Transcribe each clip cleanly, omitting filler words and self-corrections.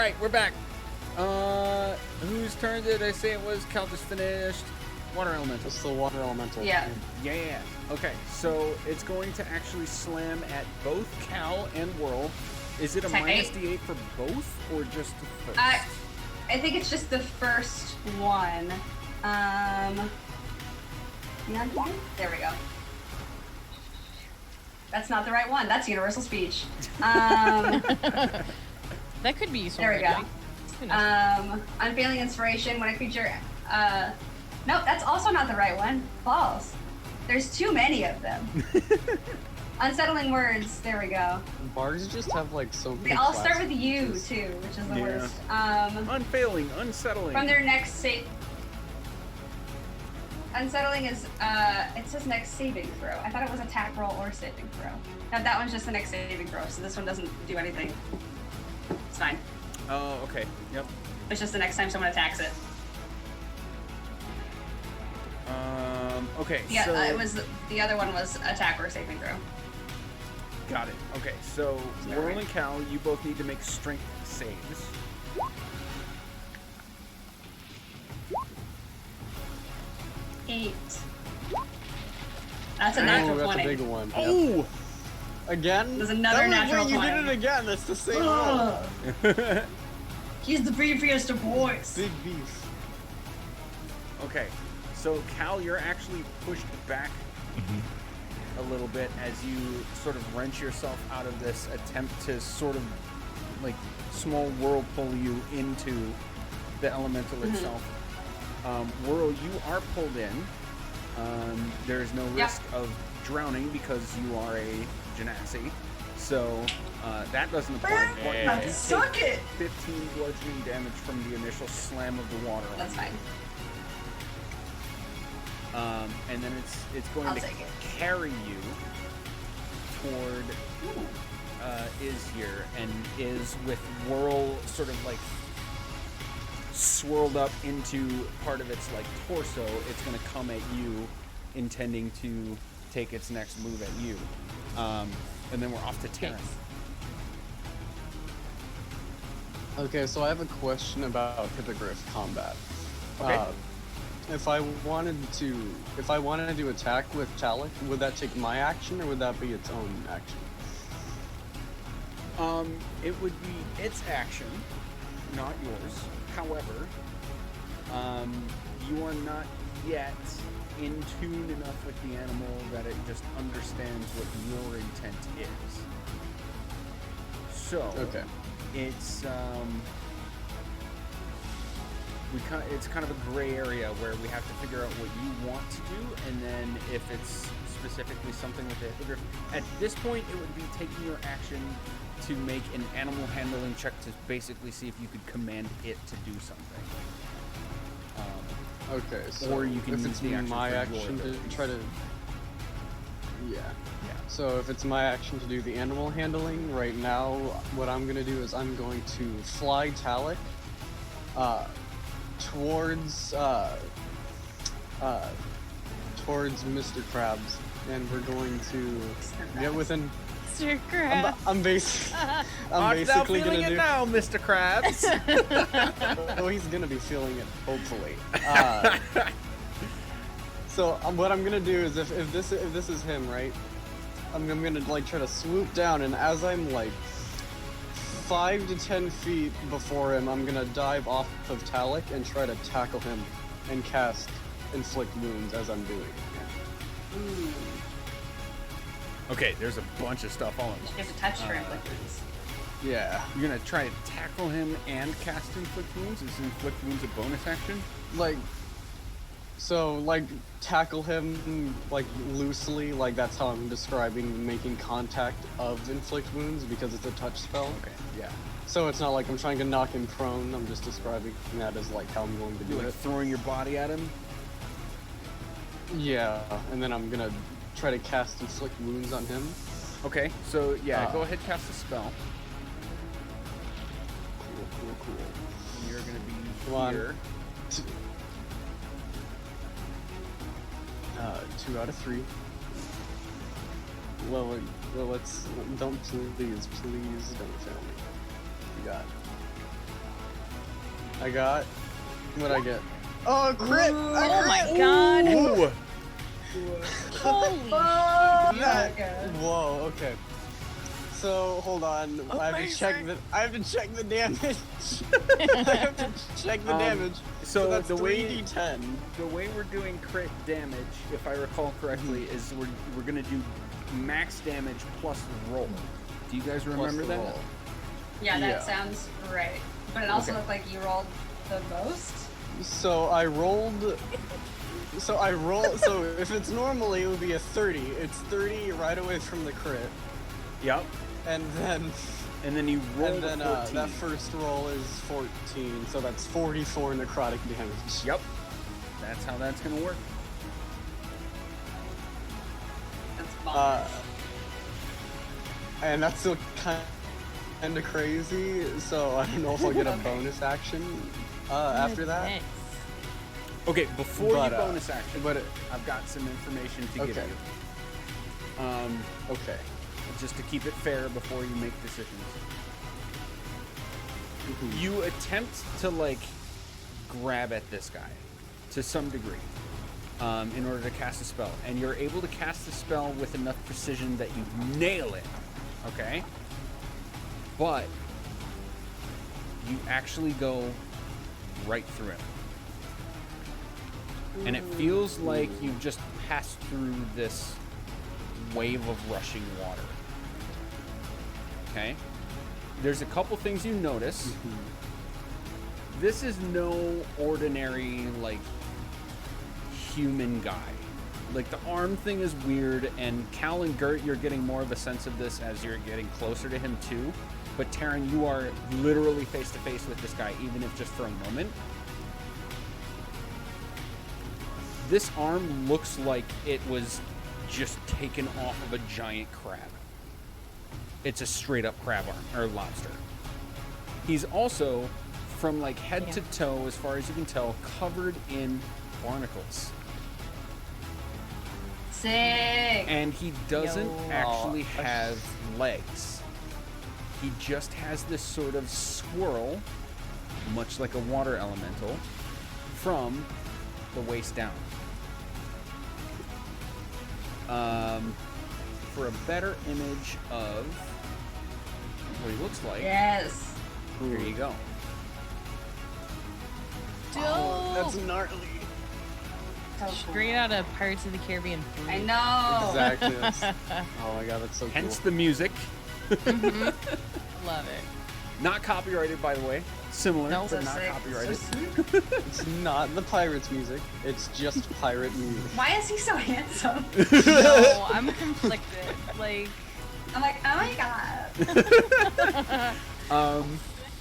right, we're back. Whose turn did I say it was? Cal just finished. Water elemental. It's the water elemental. Yeah. Yeah. Okay, so it's going to actually slam at both Cal and Whirl. Is it a minus D8 for both, or just the first? I think it's just the first one. There we go. That's not the right one. That's universal speech. That could be useful. There we go. Unfailing inspiration. When a creature... Nope, that's also not the right one. False. There's too many of them. Unsettling words. There we go. Bards just have like so many. They all start with U too, which is the worst. Unfailing, unsettling. From their next save. Unsettling is it says next saving throw. I thought it was attack roll or saving throw. No, that one's just the next saving throw, so this one doesn't do anything. It's fine. Oh, okay. Yep. It's just the next time someone attacks it. Okay. Yeah, so it was the other one was attack or saving throw. Got it. Okay, so Whirl and Cal, you both need to make strength saves. Eight. That's a natural 20. That's a big one. Oh! Yep. Again? There's another natural 20. You did it again. That's the same one. He's the beefiest of boys. Big beef. Okay, so Cal, you're actually pushed back a little bit as you sort of wrench yourself out of this attempt to sort of like small whirlpool you into the elemental itself. Whirl, you are pulled in. There is no risk of drowning because you are a genasi. So that doesn't apply. But you Suck take it! 15 bludgeoning damage from the initial slam of the water. That's fine. And then it's going to carry you toward Is here, and Is with Whirl sort of like swirled up into part of its like torso. It's going to come at you, intending to take its next move at you. And then we're off to Terran. Okay, so I have a question about Hippogriff Combat. Okay. If I wanted to attack with Talik, would that take my action or would that be its own action? It would be its action, not yours. However, you are not yet in tune enough with the animal that it just understands what your intent is. So, okay. It's it's kind of a gray area where we have to figure out what you want to do, and then if it's specifically something with the hippogriff. At this point, it would be taking your action to make an animal handling check to basically see if you could command it to do something. Okay, so or you can if use it's the action my for action your to try to... Yeah. Yeah. So if it's my action to do the animal handling, right now what I'm going to do is I'm going to fly Talik towards Mr. Krabs, and we're going to get within... Mr. Krabs. I'm basically feeling gonna it do... now, Mr. Krabs. Oh, he's gonna be feeling it, hopefully. So what I'm gonna do is if this is him, right? I'm gonna like try to swoop down, and as I'm like 5 to 10 feet before him, I'm gonna dive off of Talik and try to tackle him and cast Inflict Wounds as I'm doing it. Okay, there's a bunch of stuff all in You have to touch for Inflict Wounds. Yeah. You're gonna try to tackle him and cast Inflict Wounds? Is Inflict Wounds a bonus action? Like tackle him, like, loosely, like, that's how I'm describing making contact of Inflict Wounds, because it's a touch spell. Okay, yeah. So it's not like I'm trying to knock him prone, I'm just describing that as, like, how I'm going to do You're, like, it. throwing your body at him? Yeah, and then I'm gonna try to cast Inflict Wounds on him. Okay, so, yeah, go ahead, cast a spell. Cool. And you're gonna be here. 2 out of 3. Well, don't please don't fail me. You got I got. What'd I get? Oh, a crit! Oh my god! Ooh. Holy Oh, That- God. Whoa. Okay. So hold on. I have to check the. I have to check the damage. I have to check the damage. So that's the way 3d10. the way we're doing crit damage, if I recall correctly, is we're gonna do max damage plus roll. Do you guys remember the that? roll. Yeah, that Yeah. sounds right. But it also Okay. looked like you rolled the most. So I rolled. So if it's normally it would be a 30. It's 30 right away from the crit, Yep. and then You roll and then a 14. that first roll is 14. So that's 44 necrotic damage. Yep. That's how that's gonna work. That's fun. And that's still kind of crazy. So I don't know if I'll get a Okay. bonus action after that. Nice. Okay, before But, you bonus action, but I've got some information to give Okay. you. Okay. Just to keep it fair before you make decisions. Mhm. You attempt to like grab at this guy to some degree in order to cast a spell, and you're able to cast the spell with enough precision that you nail it. Okay, but you actually go right through him, and it feels like you've just passed through this wave of rushing water. Okay? There's a couple things you notice. This is no ordinary, like, human guy. Like, the arm thing is weird, and Cal and Gert, you're getting more of a sense of this as you're getting closer to him, too. But, Taryn, you are literally face-to-face with this guy, even if just for a moment. This arm looks like it was just taken off of a giant crab. It's a straight up crab arm or lobster. He's also, from like head to toe, as far as you can tell, covered in barnacles. Sick. And he doesn't Yo. actually have legs. He just has this sort of swirl, much like a water elemental, from the waist down. For a better image of what he looks like, Yes. here you go. Oh, that's Dope. gnarly. So cool. Straight out of Pirates of the Caribbean 3. I know. Exactly. Oh my god, that's so Hence cool. the music. Love it. Not copyrighted, by the way. Similar, No. but So not sick. copyrighted. So sweet. It's not the pirates' music. It's just pirate music. Why is he so handsome? No, I'm conflicted. Like, I'm like, oh my god.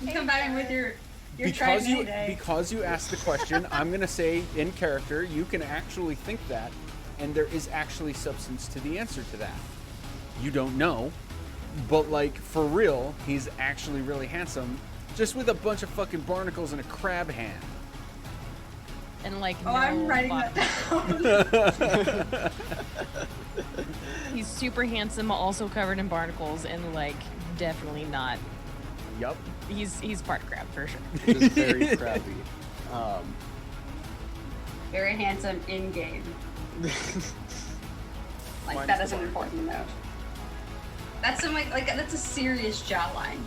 You come back in with your because tribe you day. because you asked the question, I'm gonna say in character, you can actually think that, and there is actually substance to the answer to that. You don't know, but like for real, he's actually really handsome, just with a bunch of fucking barnacles and a crab hand. and like, Oh, no I'm writing body. that down. He's super handsome, also covered in barnacles, and like, definitely not. Yup. He's part crab for sure. Just very crappy. Very handsome in game. Like Mine's that the is an bar. important note. That's some like that's a serious jawline.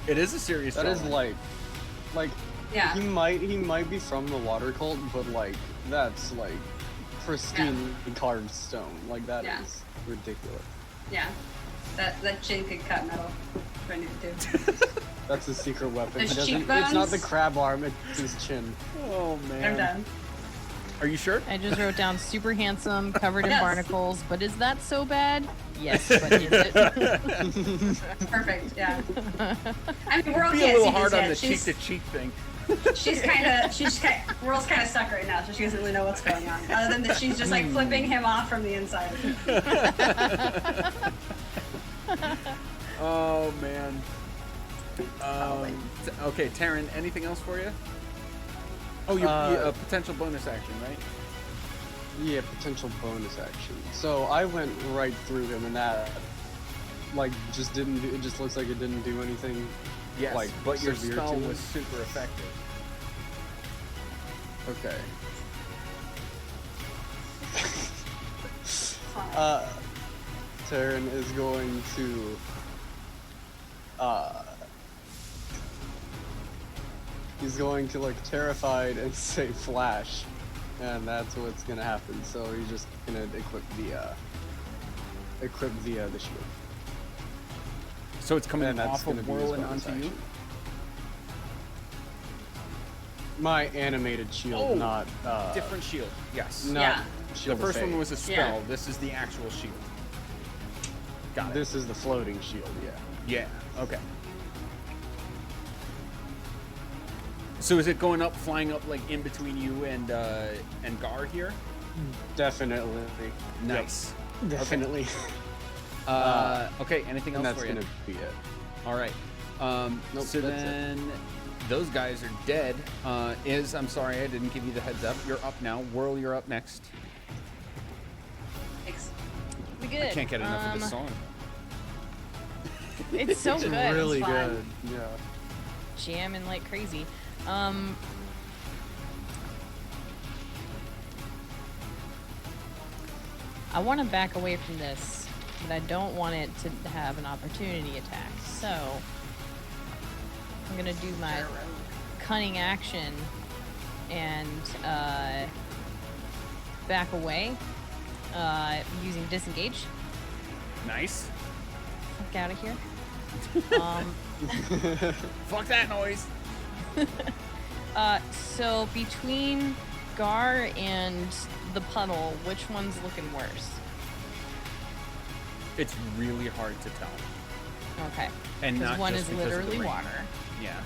It is a serious. That is jawline. like Yeah. he might be from the water cult, but like that's like pristine carved stone. Like that is Yeah. ridiculous. Yeah. That chin could cut metal. If I needed to. That's his secret weapon. Those He doesn't, cheekbones? it's not the crab arm, it's his chin. Oh I'm man. done. Are you sure? I just wrote down super handsome, covered in Yes. barnacles, but is that so bad? Yes, but is it? Perfect. Yeah. I mean, World Be a can't little see hard this on yet. the cheek to cheek thing. World's kind of stuck right now, so she doesn't really know what's going on. Other than that, she's just like flipping him off from the inside. Oh man. Okay, Taryn, anything else for you? Oh, a potential bonus action, right? Yeah, potential bonus action. So I went right through him, and that like it just looks like it didn't do anything. Yes, like but your severe spell to him. was super effective. Okay. Fine. Taryn is going to he's going to look terrified and say flash, and that's what's gonna happen. So he's just gonna equip the shield. So it's coming And that's off gonna of be his Whirl and bonus onto you? action. My animated shield, Oh, not Different shield, yes. not Yeah. The shield. of first one fate. was a spell. This is the actual shield. Got it. This is the floating shield. Yeah. Yeah, okay. So is it going up, flying up, like, in between you and Gar here? Definitely. Nice. Yep. Definitely. Okay, anything And else that's for you? gonna be it. All right. Nope, So that's it. then those guys are dead. I'm sorry, I didn't give you the heads up. You're up now. Whirl, you're up next. Thanks. We good. I can't get enough of this song. It's so It's good. really It's fun. good. Yeah. Jamming like crazy. I want to back away from this, but I don't want it to have an opportunity attack. So I'm gonna do my cunning action and back away using disengage. Nice. Fuck out of here. Fuck that noise. So between Gar and the puddle, which one's looking worse? It's really hard to tell. Okay. And Because not one just is because of the literally rain. water, Yeah.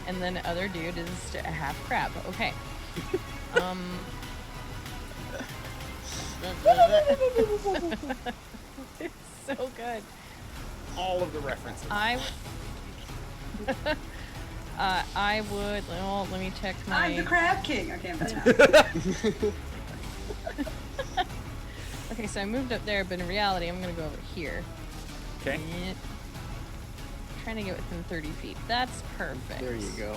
and then the other dude is a half crab. Okay. It's so good. All of the references. I would. Well, let me check my. I'm the Crab King. Okay, I'm better now. Okay, so I moved up there, but in reality, I'm gonna go over here. Okay. And trying to get within 30 feet. That's perfect. There you go.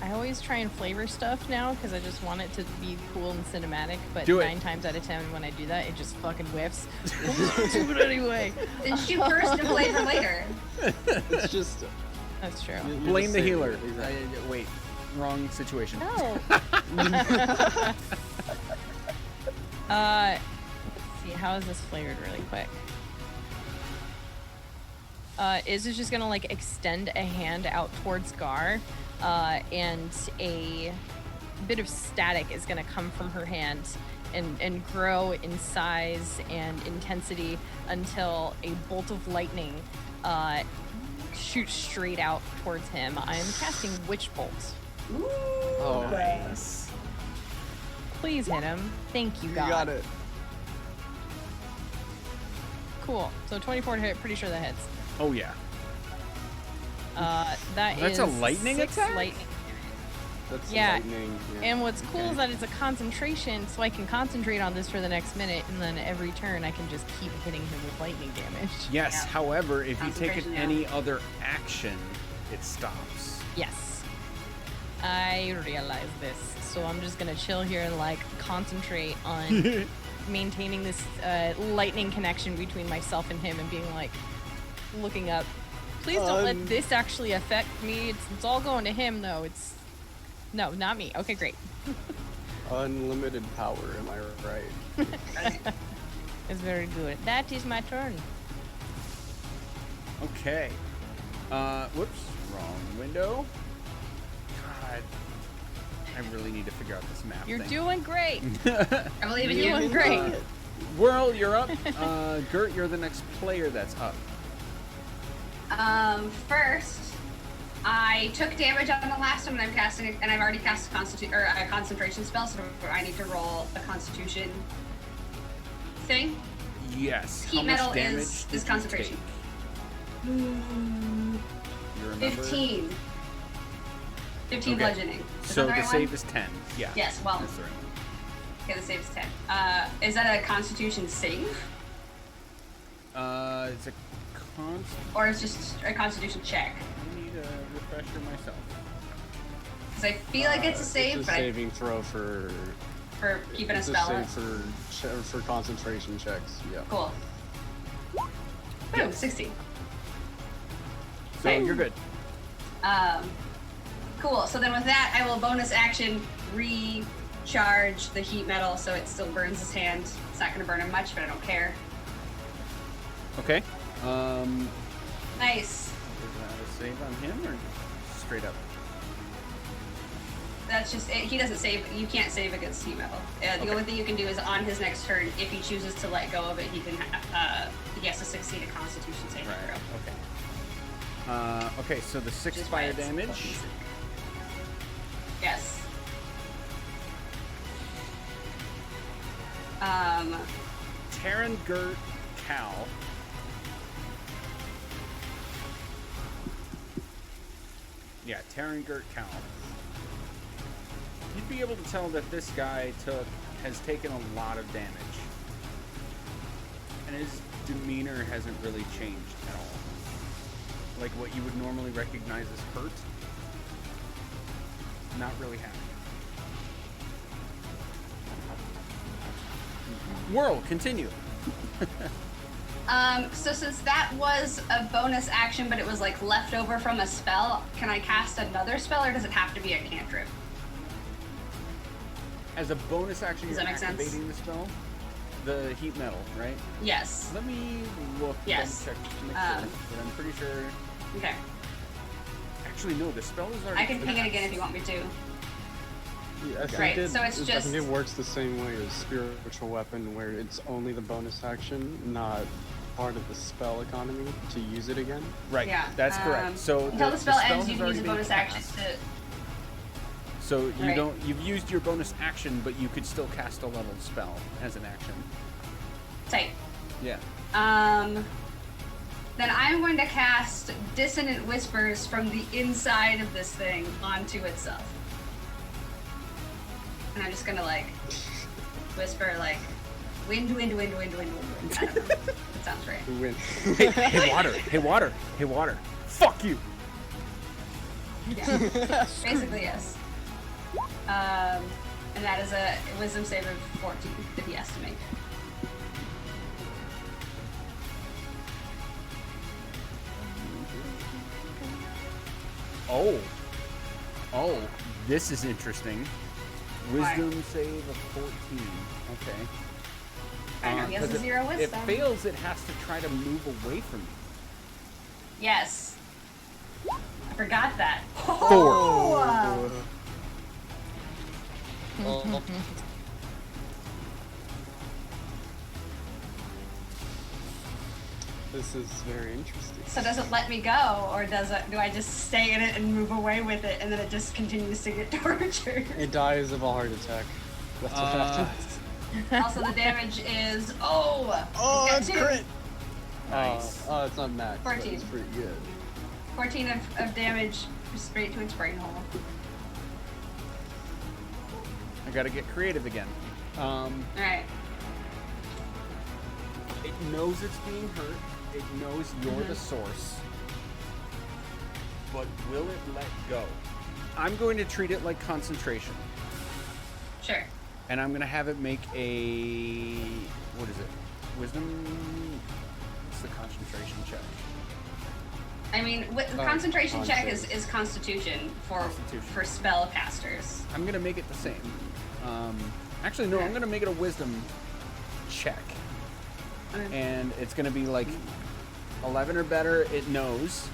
I always try and flavor stuff now because I just want it to be cool and cinematic. But Do it. 9 times out of 10, when I do that, it just fucking whiffs. Do it anyway. Then shoot first and flavor later. It's just That's true. you're Blame just the saying healer. it, exactly. Wait, wrong situation. No. Let's see. How is this flavored really quick? Is just gonna like extend a hand out towards Gar, and a bit of static is gonna come from her hand and grow in size and intensity until a bolt of lightning shoots straight out towards him. I am casting Witch Bolt. Ooh. Oh, Nice. Please hit him. Thank you, you God. got it. Cool. So 24 to hit. Pretty sure that hits. Oh yeah. That's That's a lightning 6 attack? lightning. That's Yeah. lightning. Yeah. And what's cool Okay. is that it's a concentration, so I can concentrate on this for the next minute, and then every turn I can just keep hitting him with lightning damage. Yes. Yeah. However, if you take it Concentration, yeah. any other action, it stops. Yes. I realize this, so I'm just gonna chill here and like concentrate on maintaining this lightning connection between myself and him, and being like looking up. Please don't let this actually affect me. It's all going to him though. No, not me. Okay, great. Unlimited power, am I right? It's very good. That is my turn. Okay. Whoops. Wrong window. God. I really need to figure out this map You're thing. doing great. I believe in You're you. doing great. Whirl, you're up. Gert, you're the next player that's up. First, I took damage on the last one, and I'm casting it, and I've already cast a concentration spell, so I need to roll a Constitution thing. Yes. Heat How much metal damage is did you concentration. take? You remember? 15. 15 Okay. bludgeoning. Is So that the the right save one? is 10. Yeah. Yes, well, That's the right one. okay, the save is 10. Is that a Constitution save? It's a Or it's just a Constitution check? I need a refresher myself. Because I feel like it's a save, It's a but saving throw for keeping a it's spell. a save for concentration checks. Yeah. Cool. Boom, 16. So you're good. Cool. So then with that, I will bonus action recharge the heat metal so it still burns his hand. It's not going to burn him much, but I don't care. Okay. Nice. Is that a save on him or straight up? That's just it. He doesn't save. You can't save against heat metal. The only thing you can do is on his next turn, if he chooses to let go of it, he can. He has to succeed a Constitution saving throw. Okay. Okay. So the 6 Just fire by its damage. fucking- Yes. Terran Gert Cal. Yeah, Terran Gert Cal. You'd be able to tell that this guy has taken a lot of damage. And his demeanor hasn't really changed at all. Like what you would normally recognize as hurt. Not really happy. Whirl, continue. So since that was a bonus action, but it was like left over from a spell, can I cast another spell, or does it have to be a cantrip? As a bonus action, Does you're that make sense? activating the spell? The heat metal, right? Yes. Let me look. Yes. Double check to make sure, but I'm pretty sure. Okay. Actually, no. The spell is already. I can ping it again if you want me to. Yeah, I think Right, so it's I just- think it works the same way as spiritual weapon, where it's only the bonus action, not part of the spell economy to use it again. Right. Yeah. That's correct. So Until the spell ends, has you can already use a been bonus action cast. to. So you Right. don't. You've used your bonus action, but you could still cast a leveled spell as an action. Tight. Yeah. Then I'm going to cast Dissonant Whispers from the inside of this thing onto itself. And I'm just gonna like whisper like wind, wind, wind, wind, wind, wind, wind. I don't know. That sounds right. Who win? Hey water. Hey water. Hey water. Fuck you. Yeah. Basically, yes. And that is a wisdom save of 14 that he has to make. Oh, this is interesting. Why? Wisdom save of 14. Okay. I know, he has a 'cause 0 If wisdom. it fails, it has to try to move away from you. Yes. I forgot that. 4. Oh! This is very interesting. So does it let me go, or do I just stay in it and move away with it, and then it just continues to get tortured? It dies of a heart attack. That's what happens. Also, the damage is oh, Oh, it's that's got 2. crit! Nice. Oh, it's not max. but 14. It's pretty good. 14 of damage straight to its brain hole. I gotta get creative again. All right. It knows it's being hurt. It knows you're the source. But will it let go? I'm going to treat it like concentration. Sure. And I'm going to have it make a... What is it? Wisdom? It's the concentration check. I mean, concentration check is Constitution for Constitution. for spell casters. I'm going to make it the same. Actually, no, I'm going to make it a wisdom check. Okay. And it's going to be like 11 or better, it knows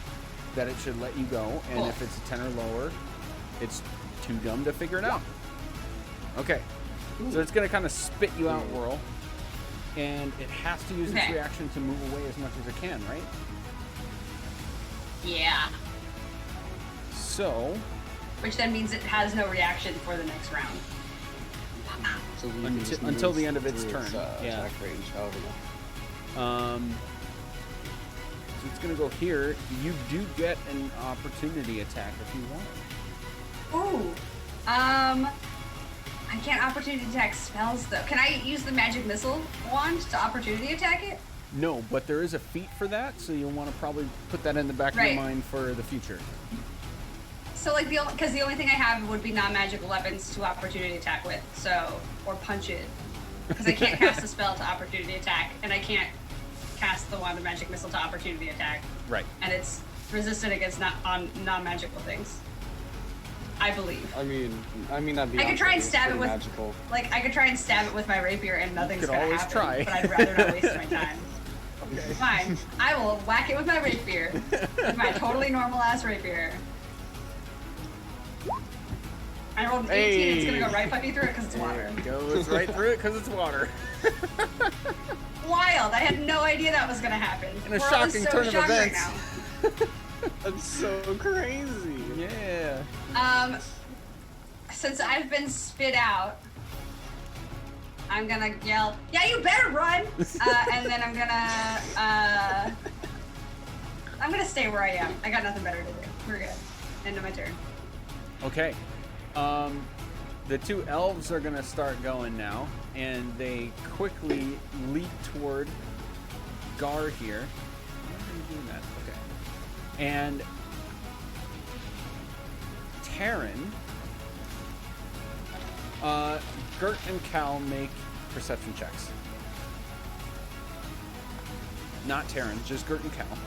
that it should let you go. And Cool. if it's a 10 or lower, it's too dumb to figure it out. Okay. So it's going to kind of spit you out, Whirl. And it has to use its Okay. reaction to move away as much as it can, right? Yeah. So, Which then means it has no reaction for the next round. So we can Until- just until move the end of its through turn, yeah. Attack range, however long. so it's going to go here. You do get an opportunity attack if you want. Ooh. I can't opportunity attack spells though. Can I use the magic missile wand to opportunity attack it? No, but there is a feat for that, so you'll want to probably put that in the back of your mind for the future. So like because the only thing I have would be non-magical weapons to opportunity attack with, so or punch it, because I can't cast a spell to opportunity attack, and I can't cast the wand of magic missile to opportunity attack. Right. And it's resistant against non-magical things. I believe. I mean that'd be. I could try and stab it with magical. Like I could try and stab it with my rapier, and nothing's gonna always happen. try. But I'd rather not waste my time. Okay. Fine. I will whack it with my rapier, with my totally normal ass rapier. I rolled an 18, and it's gonna go right fucking through it because it's water. It goes right through it because it's water. Wild! I had no idea that was gonna happen. In a shocking turn of events. Right now. That's so crazy. Yeah. Since I've been spit out, I'm gonna yell, "Yeah, you better run!" And then I'm gonna stay where I am. I got nothing better to do. We're good. End of my turn. Okay. The two elves are gonna start going now, and they quickly leap toward Gar here. Why are you doing that? Okay. And Taryn, Gert and Cal make perception checks. Not Taryn, just Gert and Cal.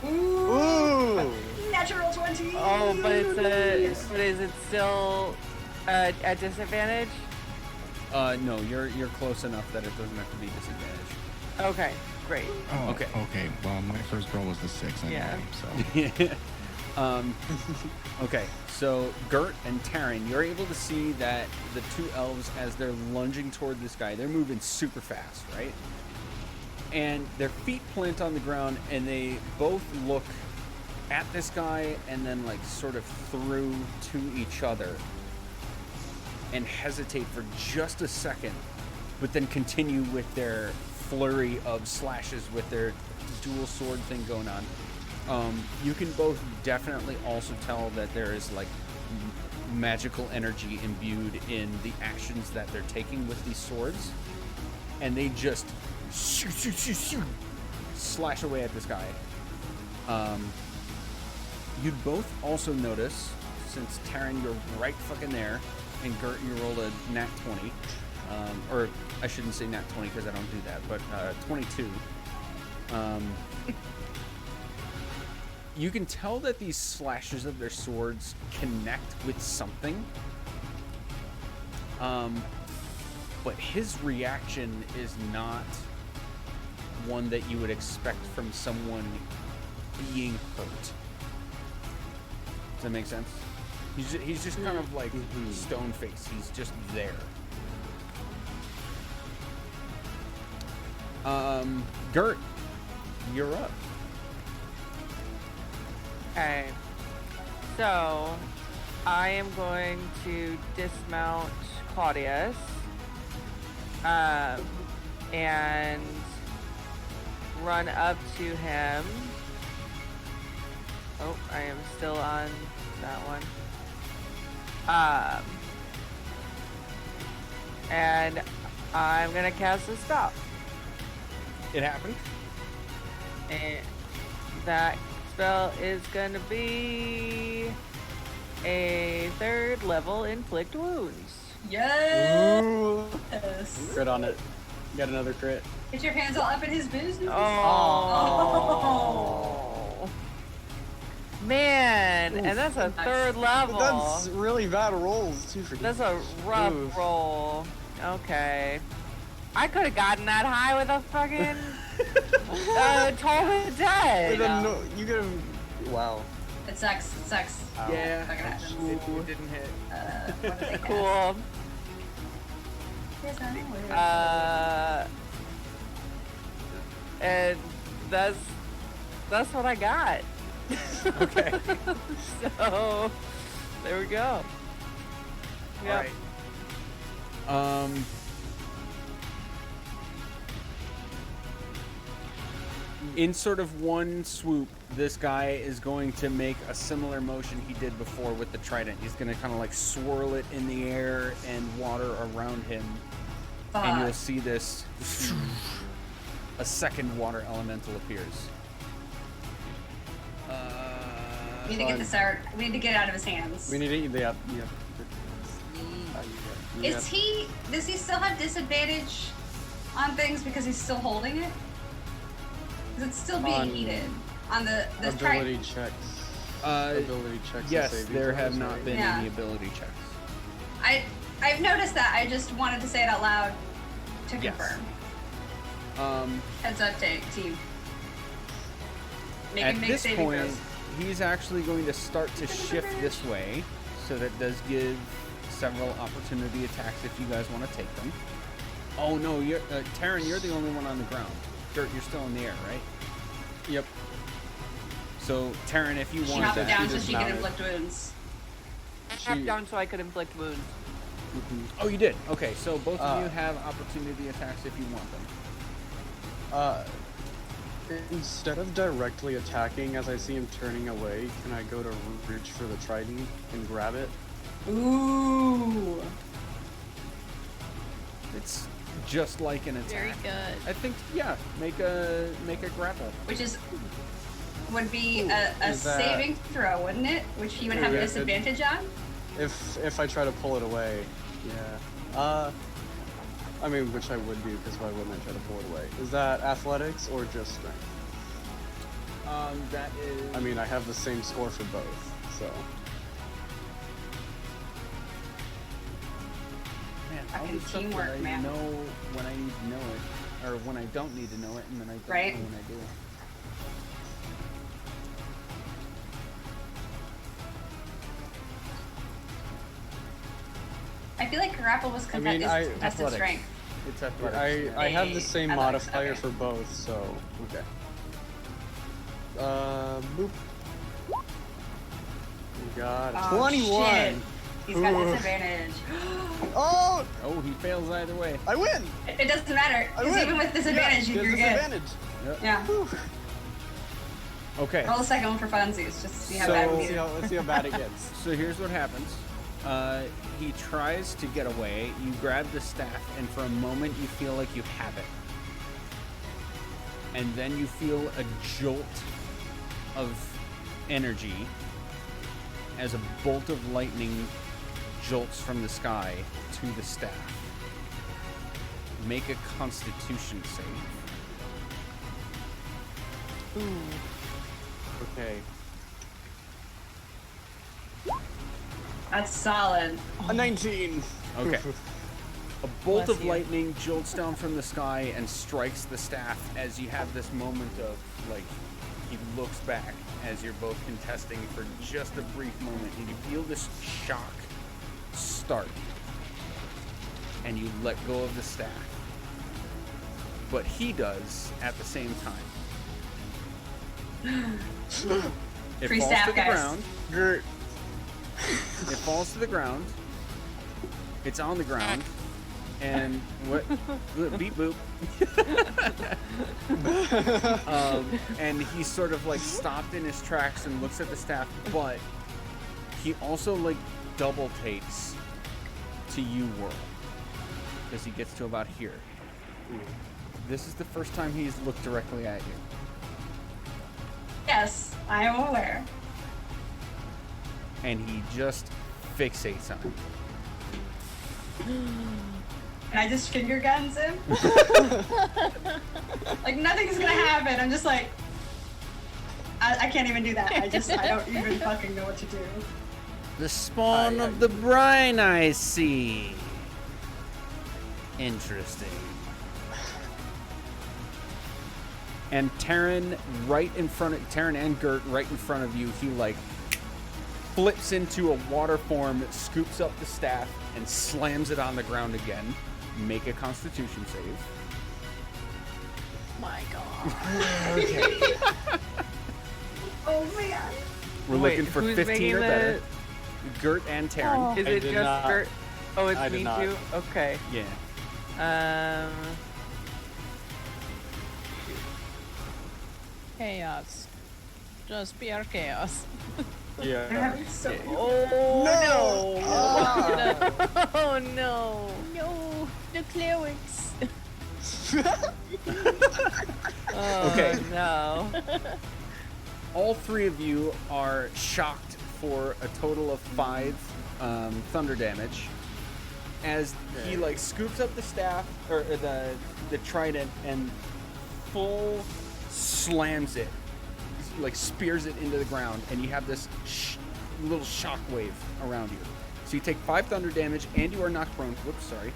Ooh! Natural 20! Oh, but but is it still at disadvantage? No, you're close enough that it doesn't have to be disadvantage. Okay, great. Oh, Okay. okay. Well, my first roll was the 6 anyway, Yeah. so. Okay, so Gert and Taryn, you're able to see that the two elves, as they're lunging toward this guy, they're moving super fast, right? And their feet plant on the ground, and they both look at this guy and then like sort of through to each other and hesitate for just a second, but then continue with their flurry of slashes with their dual sword thing going on. You can both definitely also tell that there is like magical energy imbued in the actions that they're taking with these swords, and they just slash away at this guy. You'd both also notice, since Taryn, you're right fucking there, and Gert, you rolled a nat 20, or I shouldn't say nat 20 because I don't do that, but 22. You can tell that these slashes of their swords connect with something. But his reaction is not one that you would expect from someone being hurt. Does that make sense? He's just kind of like stone face. He's just there. Gert, you're up. Okay. So, I am going to dismount Claudius. And run up to him. Oh, I am still on that one. And I'm gonna cast a spell. It happened. And that spell is gonna be a 3rd level inflict wounds. Yes! Ooh. Crit on it. Got another crit. Get your hands all up in his business. Oh. Man, and that's a 3rd level. That's really bad rolls too for you. That's a rough roll. Okay. I could have gotten that high with a fucking total dead. You could have. Wow. It sucks. It sucks. Yeah. Fucking happens. It didn't hit. What did they cast? Cool. And that's what I got. Okay. So there we go. Yep. All right. In sort of one swoop, this guy is going to make a similar motion he did before with the trident. He's going to kind of like swirl it in the air and water around him. And you'll see this a second water elemental appears. We need to get this out. We need to get it out of his hands. We need to eat the Does he still have disadvantage on things because he's still holding it? Is it still being On heated on the ability checks? Ability checks. and Yes, saving there have throws, not right? been Yeah. any ability checks. I've noticed that. I just wanted to say it out loud to Yes. confirm. Heads up, team. At Make this saving point, throws. he's actually going to start to shift this way, so that does give several opportunity attacks if you guys want to take them. Oh no, you're Taryn, you're the only one on the ground. Dirt, you're still in the air, right? Yep. So Taryn, if you She want hopped that, down she so does she can not. inflict wounds. I dropped down so I could inflict wounds. Oh, you did. Okay, so both of you Uh, have opportunity attacks if you want them. Instead of directly attacking as I see him turning away, can I go to reach for the trident and grab it? Ooh. It's just like an attack. Very good. I think make a grapple. Which would be Ooh, a is that- saving throw, wouldn't it? Which he would have a Yeah, disadvantage on. If I try to pull it away, yeah. I mean, which I would do, because why wouldn't I try to pull it away? Is that athletics or just strength? That is. I mean, I have the same score for both, so. Man, all Fucking the stuff teamwork, that I man. know when I need to know it, or when I don't need to know it, and then I don't Right. know when I do. I feel like grapple was mean, contested athletics. strength. It's athletics. I have the same Athletics, modifier okay. for both, so okay. Boop. We got Oh, 21. shit. He's got Ooh. disadvantage. Oh, Oh, he fails either way. I win. It doesn't matter. I Because win. even with disadvantage, yeah, you're good. disadvantage. Yep. Yeah. Okay. Roll a second one for funsies, just to see how bad we Let's do. let's see how bad it gets. So here's what happens. He tries to get away. You grab the staff, and for a moment, you feel like you have it. And then you feel a jolt of energy as a bolt of lightning jolts from the sky to the staff. Make a Constitution save. Okay. That's solid. A 19. Okay. A bolt Bless of you. lightning jolts down from the sky and strikes the staff as you have this moment of, like, he looks back as you're both contesting for just a brief moment, and you feel this shock start. And you let go of the staff. But he does at the same time. It Free falls staff, to the guys. ground. Gert. It falls to the ground. It's on the ground. And what? Beep boop. And he's sort of like stopped in his tracks and looks at the staff, but he also like double takes to you, Whirl, because he gets to about here. This is the first time he's looked directly at you. Yes, I am aware. And he just fixates on him. And I just finger guns him. Like nothing's gonna happen. I'm just like, I can't even do that. I don't even fucking know what to do. The spawn of the brine, I see. Interesting. And Taryn and Gert right in front of you, he like flips into a water form, scoops up the staff, and slams it on the ground again. Make a Constitution save. My God. Okay. Oh man. We're Wait, looking for who's 15 making or the- better. Gert and Taryn. Is I it did just not. Gert? Oh, it's I did me not. too? Okay. Yeah. Chaos. Just pure chaos. Yeah. So Oh, no! Ah. Oh, no! No, the clerics. Oh, Okay. no. All three of you are shocked for a total of 5 thunder damage. As he like scoops up the staff or the trident and full slams it, like spears it into the ground, and you have this little shock wave around you. So you take 5 thunder damage, and you are knocked prone. Whoops, sorry.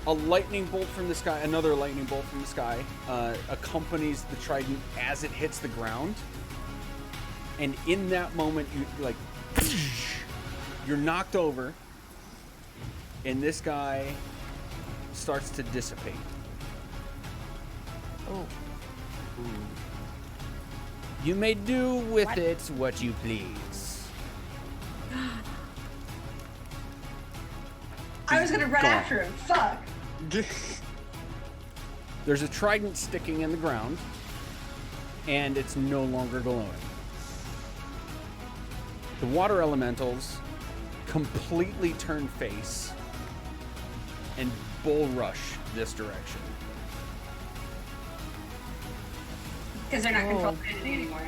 A lightning bolt from the sky, another lightning bolt from the sky, accompanies the trident as it hits the ground. And in that moment, you're knocked over, and this guy starts to dissipate. Oh. You may do with it what you please. I was gonna run Gone. after him. Fuck. There's a trident sticking in the ground, and it's no longer glowing. The water elementals completely turn face and bull rush this direction. Because they're not controlling it anymore.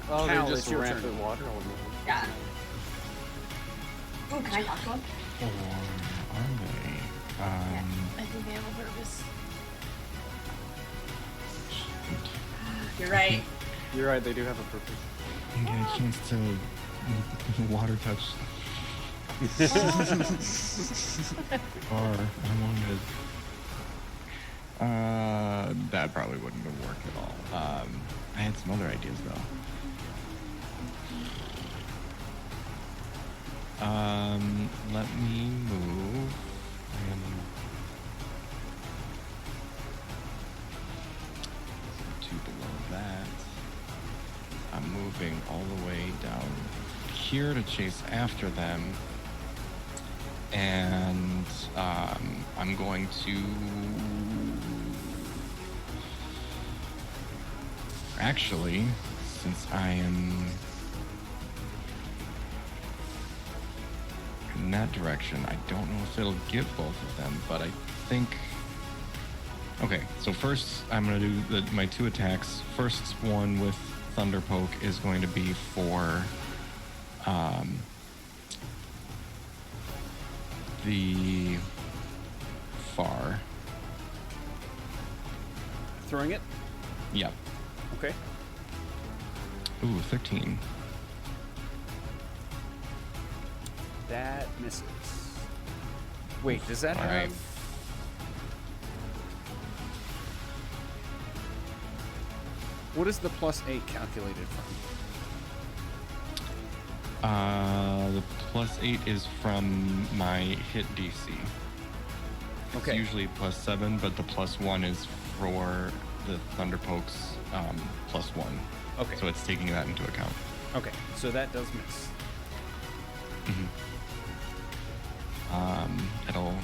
Oh, Cal, they're it's just your rampant turn. water element. Yeah. Ooh, can I talk to him? Or are they? I think they have a purpose. Shoot. You're right. You're right, they do have a purpose. You get a chance to water touch. Or I wanted. That probably wouldn't have worked at all. I had some other ideas though. Let me move. And 2 below that. I'm moving all the way down here to chase after them. And I'm going to actually, since I am in that direction, I don't know if it'll get both of them, but I think. Okay, so first I'm gonna do my 2 attacks. First one with Thunder Poke is going to be for the far. Throwing it? Yep. Okay. Ooh, 13. That misses. Wait, does that All have... right. What is the +8 calculated from? The +8 is from my hit DC. It's Okay. usually +7, but the +1 is for the Thunder Pokes +1. Okay. So it's taking that into account. Okay, so that does miss. It'll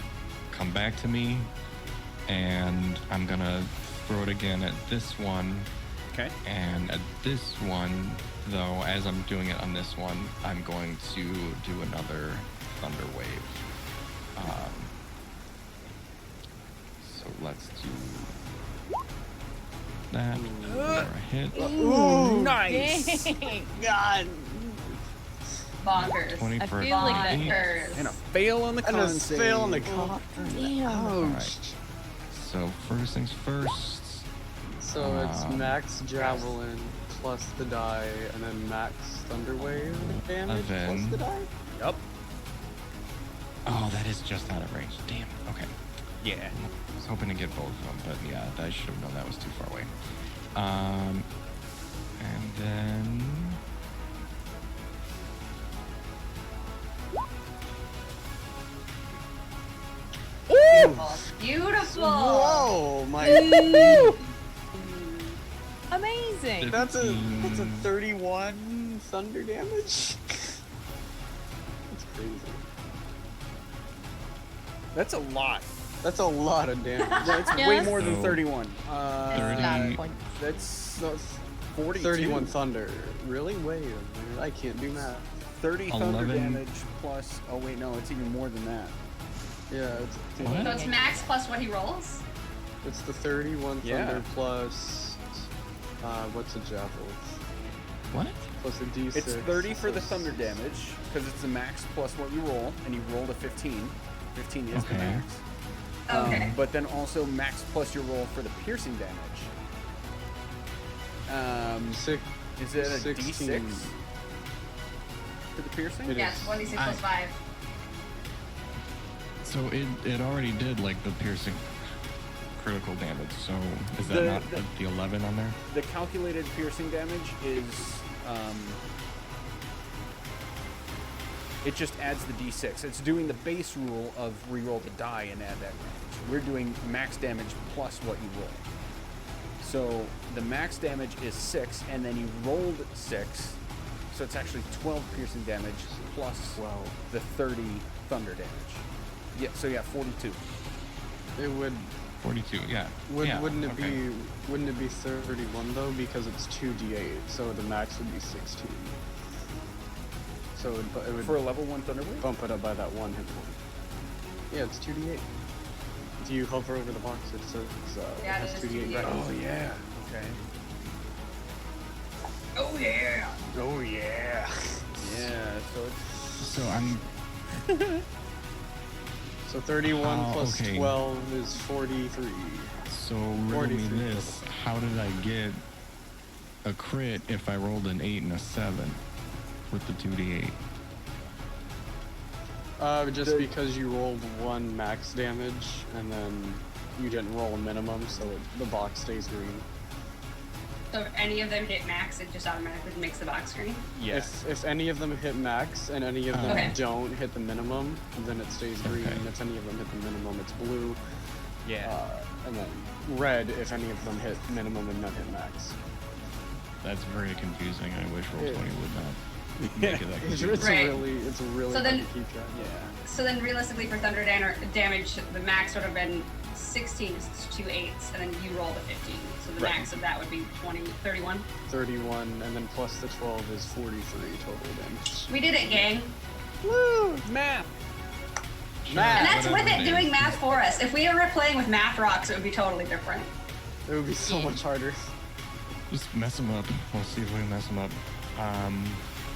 come back to me, and I'm gonna throw it again at this one. Okay. And at this one, though, as I'm doing it on this one, I'm going to do another Thunder Wave. So let's do that for a hit. Ooh, nice! Dang. God. Bonkers. 20 I for feel like that 8. Bonkers. And a fail on the And con a save. fail on the con. Damn. Alright. So first things first. So it's max javelin plus the die, and then max thunder wave damage plus 11. the die. Yep. Oh, that is just out of range. Damn. Okay. Yeah. I was hoping to get both of them, but yeah, I should have known that was too far away. And then. Beautiful. Whoa, my! Amazing. That's a 15. 31 thunder damage. That's crazy. That's a lot. That's a lot of damage. That's Yeah, way that's- more than So- 31. 30. That's 42. 31 thunder. Really? Wait a minute. I can't do math. 30 thunder 11. damage plus... Oh, wait, no, it's even more than that. Yeah, What? So it's max plus what he rolls? it's the 31 Yeah. thunder plus, what's a javelin? What? Plus a d6. It's 30 for the plus- thunder damage, because it's the max plus what you roll, and you rolled a 15. 15 is the Okay. max. Okay. But then also max plus your roll for the piercing damage. Six, Is it a 16. D6 for the piercing? It Yes, is. 1d6 plus 5. So it already did like the piercing critical damage. So is that The- not the 11 on there? The calculated piercing damage is, it just adds the D6. It's doing the base rule of re-roll the die and add that damage. We're doing max damage plus what you roll. So the max damage is 6, and then you rolled 6, so it's actually 12 piercing damage plus 12. the 30 thunder damage. Yeah, so yeah, 42. It would 42. Yeah. Wouldn't it okay. be 31 though, because it's 2d8, so the max would be 16. So it would For a level 1 Thunderblade? bump it up by that 1 hit point. Yeah, it's 2d8. If you hover over the box, it says Yeah, it it has is 2d8. 2d8. Oh, yeah. Okay. Oh yeah! Oh yeah. Yeah, so it's... So I'm So 31 Oh, plus okay. 12 is 43. so riddle me 43 this. How did I get a crit if I rolled an 8 and a 7 with the 2d8? Just The- because you rolled 1 max damage and then you didn't roll a minimum, so the box stays green. So if any of them hit max, it just automatically makes the box green. Yes. If any of them hit max and any of them Okay. don't hit the minimum, then it stays green. Okay. If any of them hit the minimum, it's blue. Yeah. And then red if any of them hit minimum and none hit max. That's very confusing. I wish Roll20 Yeah. would not make it that It's, confusing. it's Right. it's really So hard then- to keep track. Yeah. So then realistically for thunder damage, the max would have been 16 is 2 8s, and then you rolled a 15. So the Right. max of that would be 31. 31 and then plus the 12 is 43 total damage. We did it, gang. Woo! Math! Sure, And that's with whatever it is. doing math for us. If we were playing with math rocks, it would be totally different. It would be so much harder. Just mess them up. We'll see if we can mess them up.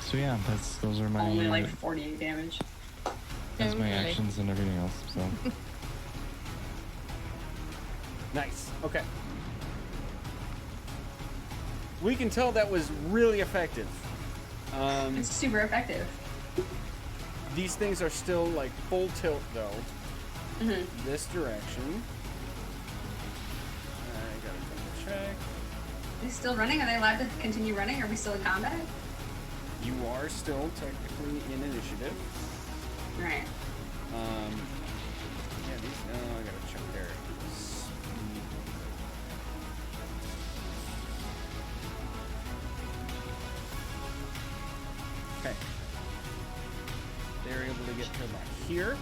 So yeah, those are my Only like 48 damage. that's my Okay. actions and everything else. So Nice. Okay. We can tell that was really effective. It's super effective. These things are still like full tilt though. Mhm. This direction. I gotta double check. Are they still running? Are they allowed to continue running? Are we still in combat? You are still technically in initiative. Right. Yeah, these. Oh, I gotta check their speed. Okay. They're able to get to about here.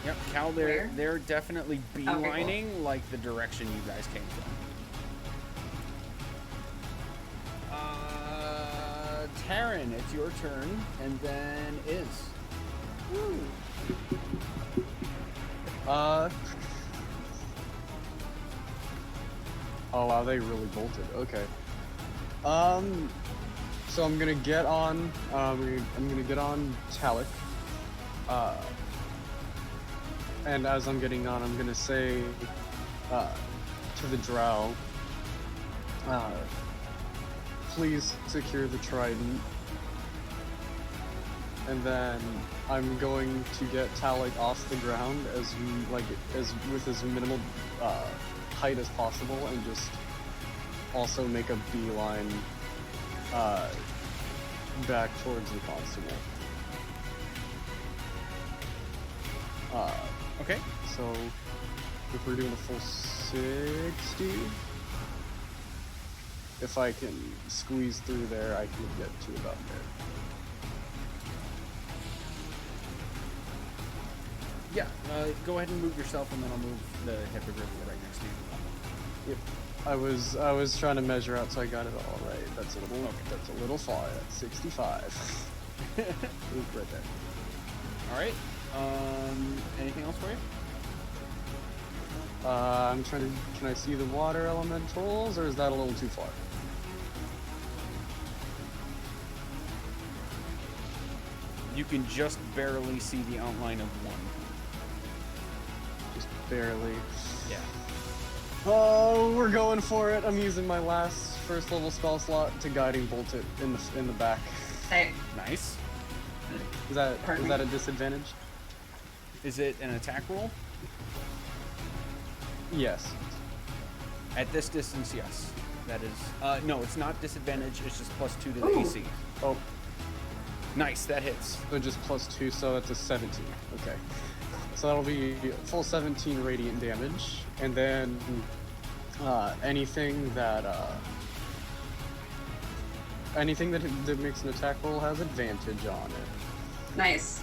Yep, Cal, Where? they're definitely cool. beelining like the direction you guys came from. Taryn, it's your turn, and then Iz. Oh wow, they really bolted. Okay. So I'm gonna get on. I'm gonna get on Talik. And as I'm getting on, I'm gonna say to the Drow, please secure the trident. And then I'm going to get Talik off the ground as with as minimal height as possible, and just also make a beeline back towards the constable. Okay. So if we're doing a full 60, if I can squeeze through there, I can get to about there. Yeah, go ahead and move yourself, and then I'll move the Hippogriff right next to you. Yep. I was trying to measure out, so I got it all right. That's a little far. That's 65. Oop, right there. All right. Anything else for you? I'm trying to. Can I see the water elementals, or is that a little too far? You can just barely see the outline of one. Just barely. Yeah. Oh, we're going for it. I'm using my last first level spell slot to guiding bolt it in the back. Hey, Nice. Is that Pardon is me? that a disadvantage? Is it an attack roll? Yes. At this distance, yes. That is. No, it's not disadvantage. It's just +2 to the Ooh. AC. Oh, Nice. That hits. so just +2, so that's a 17. Okay. So that'll be full 17 radiant damage, and then anything that makes an attack roll has advantage on it. nice.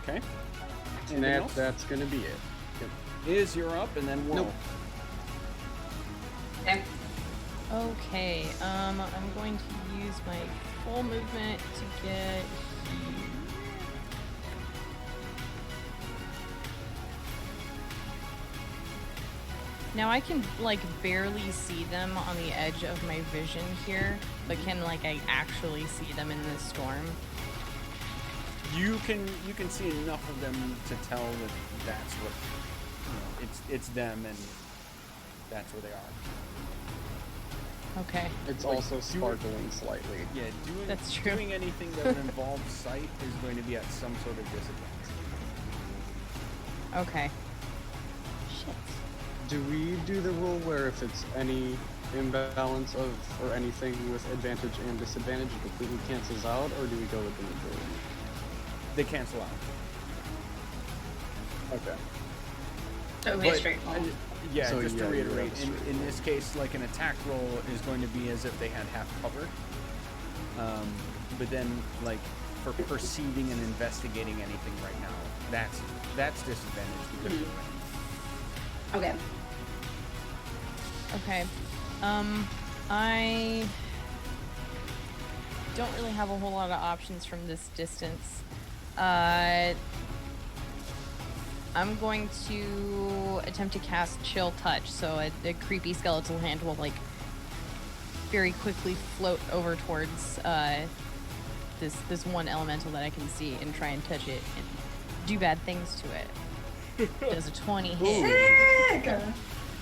Okay. And Anything else? that's gonna be it. Is you're up, and then whirl. Nope. Okay. Okay, I'm going to use my full movement to get here. Now I can like barely see them on the edge of my vision here, but can like I actually see them in this storm? You can see enough of them to tell that that's what it's them, and that's where they are. Okay. It's Like, also sparkling slightly. Yeah, That's true. doing anything that would involve sight is going to be at some sort of disadvantage. Okay. Shit. Do we do the rule where if it's any imbalance of or anything with advantage and disadvantage, it completely cancels out, or do we go with the majority? They cancel out. Okay. So it would be a straight roll. Yeah, So, just to yeah, you reiterate, have a straight in this case, like an attack roll is going to be as if they had half cover. But then, like, for perceiving and investigating anything right now, that's disadvantage because of the range. Okay. Okay. I don't really have a whole lot of options from this distance. I'm going to attempt to cast Chill Touch, so a creepy skeletal hand will like very quickly float over towards this one elemental that I can see and try and touch it and do bad things to it. Does a 20 hit? Sick!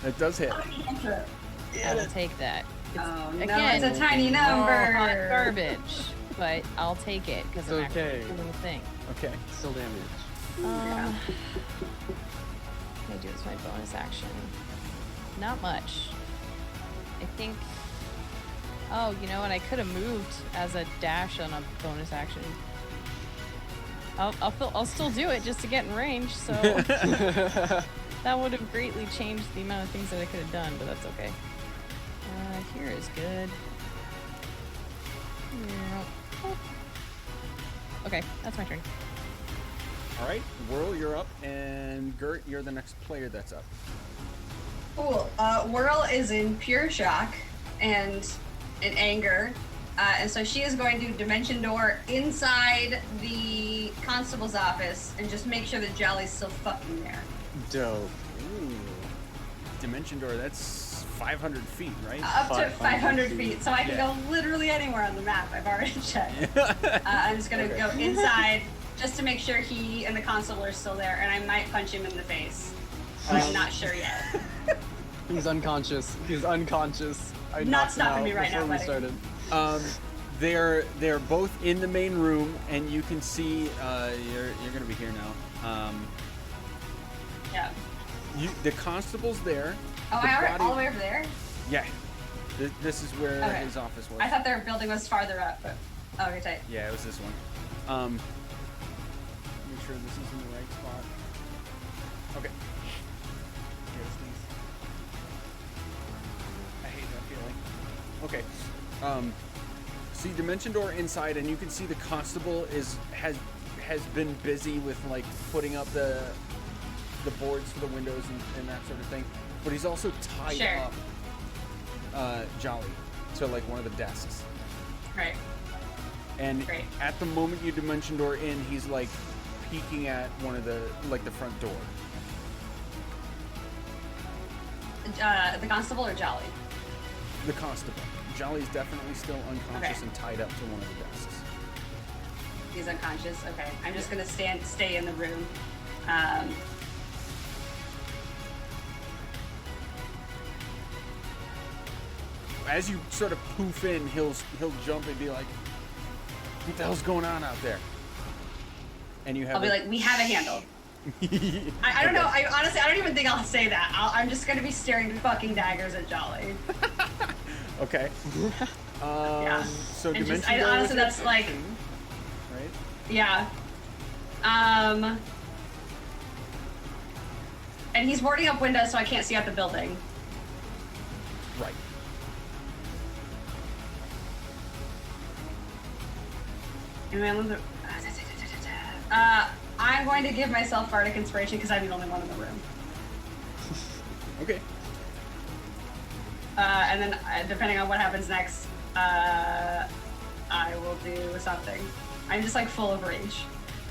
That does hit. I will take that. It's, Oh, no, again, it's a tiny number. hot garbage, but I'll take it because I'm Okay. actually doing a thing. Okay. Still damage. Yeah. What I do as my bonus action? Not much. I think. Oh, you know what? I could have moved as a dash on a bonus action. I'll still do it just to get in range. So that would have greatly changed the amount of things that I could have done, but that's okay. Here is good. Okay, that's my turn. All right, Whirl, you're up, and Gert, you're the next player that's up. Cool. Whirl is in pure shock and in anger. And so she is going to Dimension Door inside the constable's office and just make sure that Jolly's still fucking there. Dope. Ooh. Dimension door, that's 500 feet, right? Up to 500 500 feet, so I can Yeah. go literally anywhere on the map. I've already checked. I'm just gonna go inside just to make sure he and the constable are still there, and I might punch him in the face. But I'm not sure yet. He's unconscious. He's unconscious. I Not knocked him stopping out me right now, before we buddy. started. They're both in the main room, and you can see you're gonna be here now. Yeah. The constable's there. Oh, The I already body- all the way over there? Yeah. This is where Okay. his office was. I thought their building was farther up, but oh, okay, tight. Yeah, it was this one. Make sure this is in the right spot. Okay. Here's these. I hate that feeling. Okay. See Dimension Door inside, and you can see the constable has been busy with like putting up the boards for the windows and that sort of thing. But he's also tied Sure. up Jolly to like one of the desks. Right. And Great. at the moment you dimension door in, he's like peeking at one of the front door. The constable or Jolly? The constable. Jolly's definitely still unconscious Okay. and tied up to one of the desks. He's unconscious. Okay. I'm just gonna stay in the room. As you sort of poof in, he'll jump and be like, "What the hell's going on out there?" And you have. I'll be like, we have a handle. I don't know. I honestly, I don't even think I'll say that. I'm just gonna be staring fucking daggers at Jolly. Okay. Yeah. So And dimension just, I, door honestly, with that's your like, action, right? yeah. And he's boarding up windows, so I can't see out the building. Right. And then I'm going to give myself bardic inspiration because I'm the only one in the room. Okay. And then depending on what happens next, I will do something. I'm just like full of rage.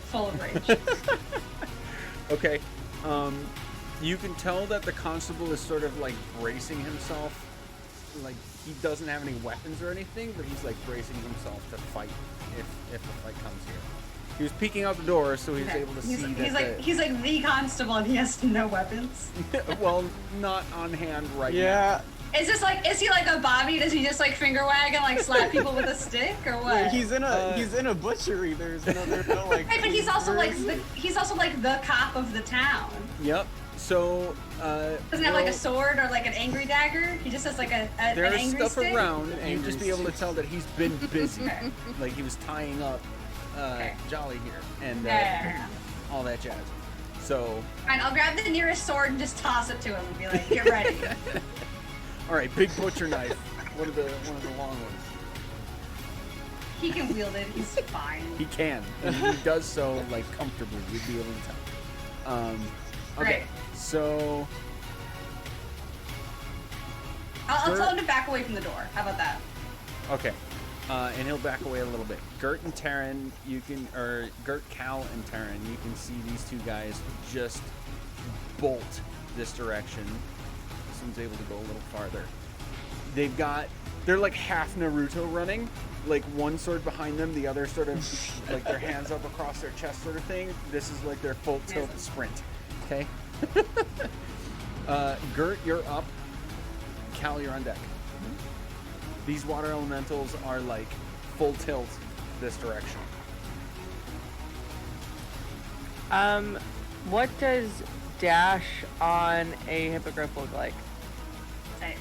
Full of rage. Okay. You can tell that the constable is sort of like bracing himself. Like he doesn't have any weapons or anything, but he's like bracing himself to fight if the fight comes here. He was peeking out the door, so he was Okay. able to he's, see he's that. like he's like the constable and he has no weapons. Well, not on hand right now. Yeah. Is he like a Bobby? Does he just like finger wag and like slap people with a stick or what? He's in a butchery. There's no like. Right, but he's also like the cop of the town. Yep. So. Doesn't have like a sword or like an angry dagger. He just has like an There's angry stuff stick. around, An and you'd just be angry able to tell that he's been busy. Okay. Like he was tying up Okay. Jolly here and Yeah. all that jazz. So, Fine, I'll grab the nearest sword and just toss it to him and be like, "Get ready." all right, big butcher knife, one of the long ones. He can wield it. He's fine. He can, and he does so like comfortably. You'd be able to tell. Okay, Right. so I'll tell him to back away from the door. How about that? okay, and he'll back away a little bit. Gert and Taryn, Gert, Cal, and Taryn, you can see these two guys just bolt this direction. This one's able to go a little farther. They're like half Naruto running, like one sword behind them, the other sort of like their hands up across their chest sort of thing. This is like their full tilt sprint. Okay. Gert, you're up. Cal, you're on deck. These water elementals are like full tilt this direction. What does dash on a hippogriff look like? Say.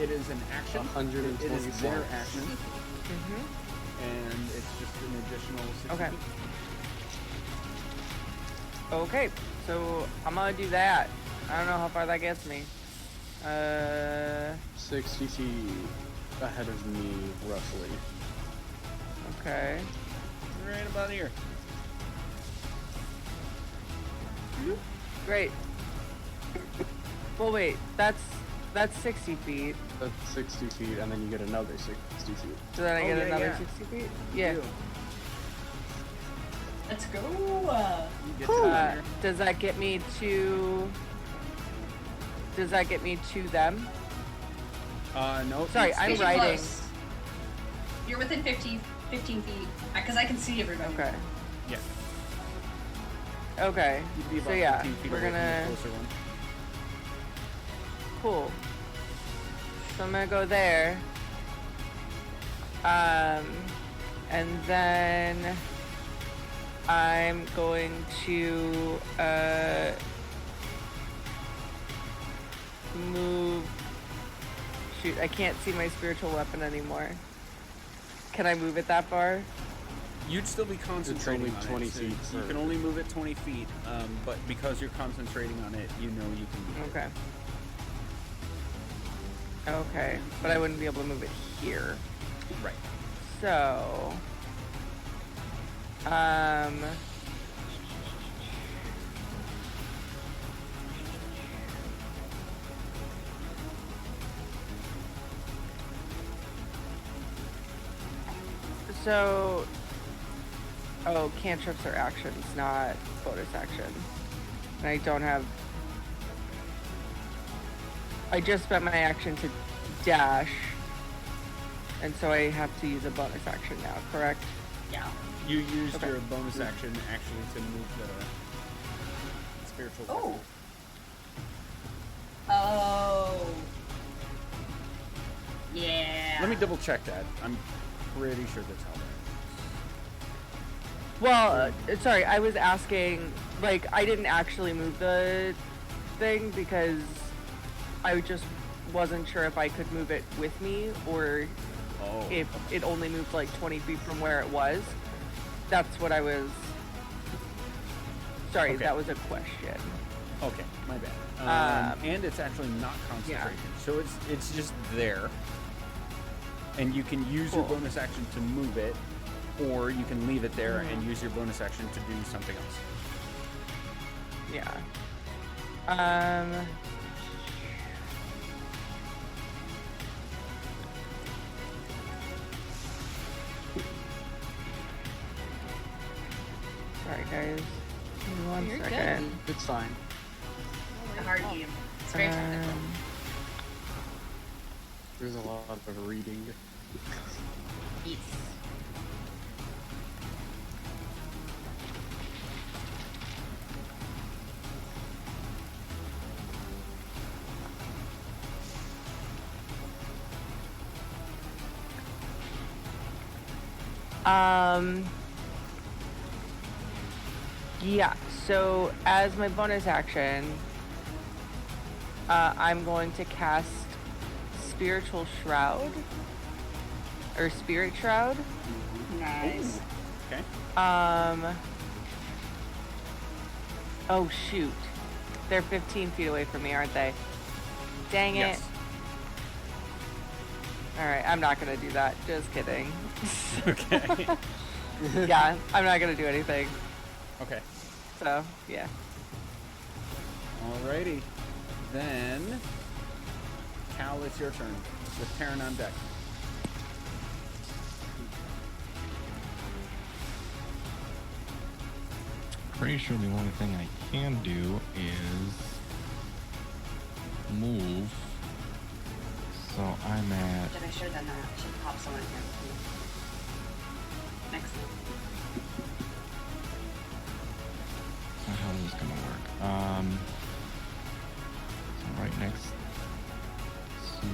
It is an action. 120 It is their points. action, and it's just an additional 60 Okay. feet. Okay, so I'm gonna do that. I don't know how far that gets me. 60 feet ahead of me, roughly. Okay. Right about here. Great. Well, wait, that's 60 feet. That's 60 feet, and then you get another 60 feet. So then I Oh, get yeah, another yeah. 60 feet? Yeah. You Let's go. get to about here. Does that get me to... Does that get me to them? No. Sorry, it's- I'm Get you riding. close. You're within 15 feet, because I can see everybody. Okay. Yeah. Okay. You'd be about So yeah, 15 feet we're away from the gonna... closer one. Cool. So I'm gonna go there. And then I'm going to move. Shoot, I can't see my spiritual weapon anymore. Can I move it that far? You'd still be concentrating only on 20 it. So feet you for- can only move it 20 feet, but because you're concentrating on it, you know you can move it. Okay. Okay, but I wouldn't be able to move it here. Right. So, So, oh, cantrips are actions, not bonus action. And I don't have. I just spent my action to dash, and so I have to use a bonus action now, correct? Yeah. You used Okay. your bonus action actually to move the spiritual Oh. weapon. Oh. Yeah. Let me double check that. I'm pretty sure that's how that. Well, sorry, I was asking, like, I didn't actually move the thing because I just wasn't sure if I could move it with me or Oh. if it only moved like 20 feet from where it was. That's what I was. Sorry, Okay. that was a question. Okay, my bad. And it's actually not concentration, so it's just there. And you can use your Cool. bonus action to move it, or you can leave it there and use your bonus action to do something else. Yeah. Sorry, guys. Give me one You're good. second. It's fine. A hard game. It's very technical. There's a lot of reading. Yes. Yeah, so as my bonus action, I'm going to cast Spiritual Shroud. Or Spirit Shroud. Nice. Okay. Oh shoot. They're 15 feet away from me, aren't they? Dang it. Yes. Alright, I'm not gonna do that. Just kidding. Okay. Yeah, I'm not gonna do anything. Okay. So, yeah. Alrighty. Then, Cal, it's your turn with Terran on deck. Pretty sure the only thing I can do is move. So I'm at. Did I should have done that? I should pop someone here. Next. How is this gonna work? So right next to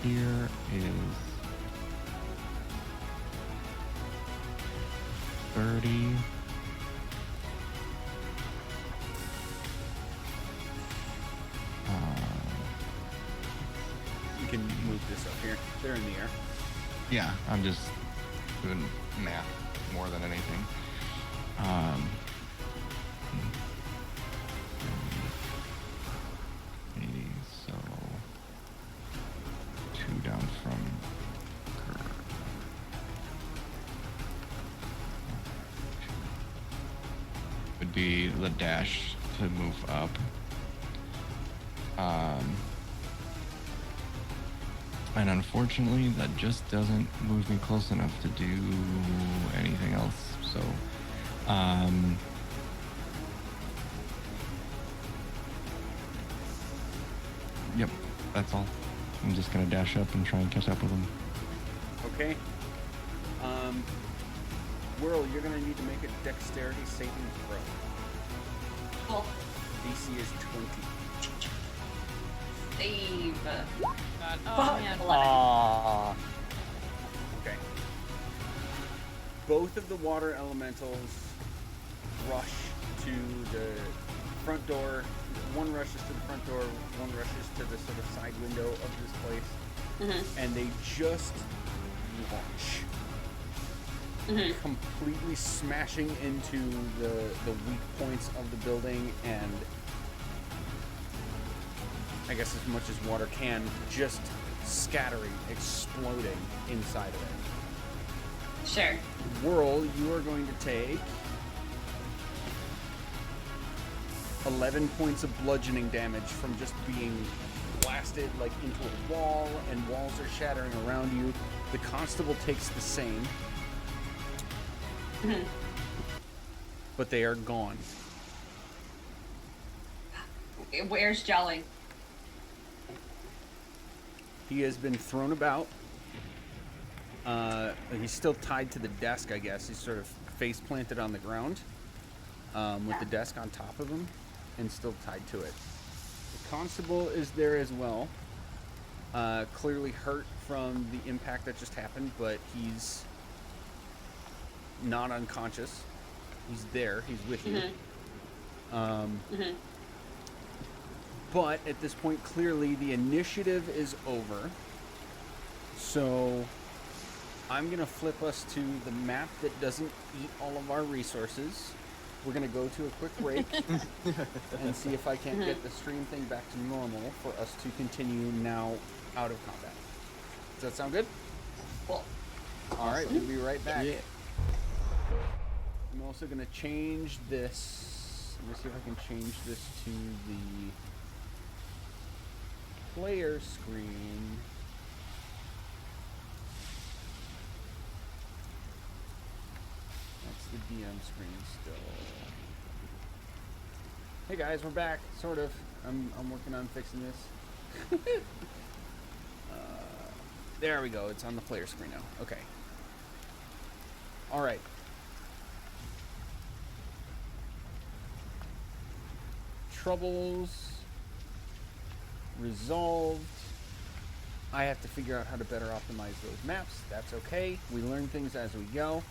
here is 30. You can move this up here. They're in the air. Yeah, I'm just doing math more than anything. 80, so 2 down from Kerr. Would be the dash to move up. And unfortunately, that just doesn't move me close enough to do anything else. So, yep, that's all. I'm just gonna dash up and try and catch up with him. Okay. Whirl, you're gonna need to make a dexterity saving throw. Cool. DC is 20. Save. God. Oh, Fuck. man. 11. Okay. Both of the water elementals rush to the front door. One rushes to the front door, one rushes to the sort of side window of this place. And they just launch. Completely smashing into the weak points of the building, and I guess as much as water can, just scattering, exploding inside of it. Sure. Whirl, you are going to take 11 points of bludgeoning damage from just being blasted like into a wall, and walls are shattering around you. The constable takes the same. But they are gone. Where's Jelly? He has been thrown about. He's still tied to the desk, I guess. He's sort of face planted on the ground with the desk on top of him and still tied to it. The constable is there as well. Clearly hurt from the impact that just happened, but he's not unconscious. He's there. He's with you. But at this point, clearly the initiative is over. So I'm going to flip us to the map that doesn't eat all of our resources. We're going to go to a quick break and see if I can't get the stream thing back to normal for us to continue now out of combat. Does that sound good? Cool. All right, we'll be right back. Yeah. I'm also going to change this. Let me see if I can change this to the player screen. That's the DM screen still. Hey guys, we're back. Sort of. I'm working on fixing this. There we go. It's on the player screen now. Okay. All right. Troubles resolved. I have to figure out how to better optimize those maps. That's okay. We learn things as we go.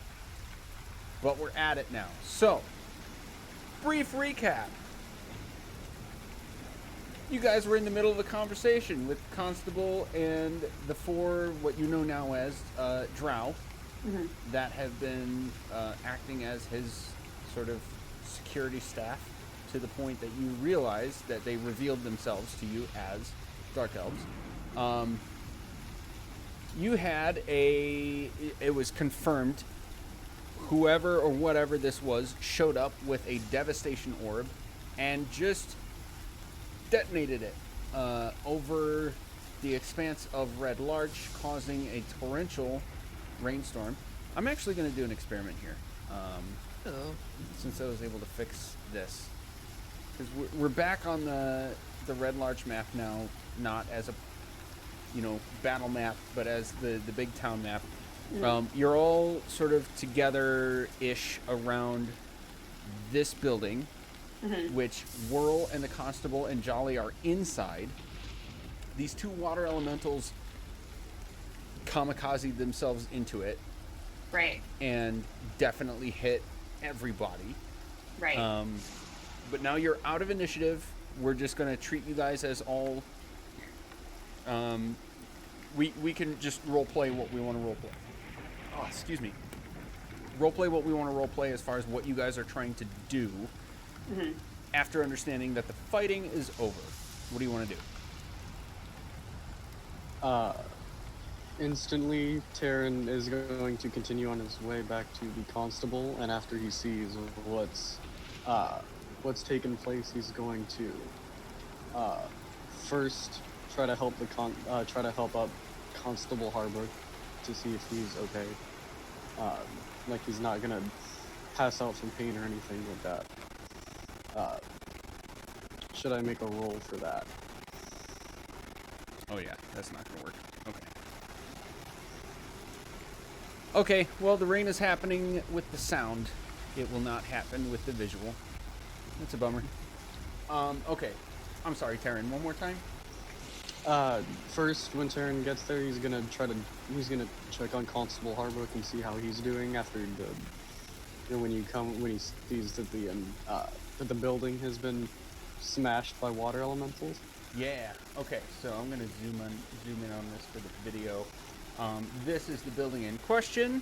But we're at it now. So, brief recap. You guys were in the middle of a conversation with Constable and the four, what you know now as Drow, that have been acting as his sort of security staff to the point that you realize that they revealed themselves to you as Dark Elves. You had it was confirmed, whoever or whatever this was showed up with a devastation orb and just detonated it over the expanse of Red Larch, causing a torrential rainstorm. I'm actually going to do an experiment here, since I was able to fix this. Because we're back on the Red Larch map now, not as a battle map, but as the big town map. You're all sort of together-ish around this building, which Whirl and the Constable and Jolly are inside. These two water elementals kamikaze themselves into it. Right. And definitely hit everybody. Right. But now you're out of initiative. We're just going to treat you guys as all... We can just roleplay what we want to roleplay. Oh, excuse me. Roleplay what we want to roleplay as far as what you guys are trying to do after understanding that the fighting is over. What do you want to do? Instantly, Terran is going to continue on his way back to the Constable, and after he sees what's taken place, he's going to first try to help up Constable Harbor to see if he's okay. Like he's not gonna pass out from pain or anything like that. Should I make a roll for that? Oh yeah, that's not gonna work. Okay, well the rain is happening with the sound. It will not happen with the visual. That's a bummer. Okay. I'm sorry, Taryn, one more time? First, when Terran gets there, he's gonna check on Constable Harbrook and see how he's doing after when he sees that the building has been smashed by water elementals. Yeah. Okay, so I'm gonna zoom in on this for the video. This is the building in question.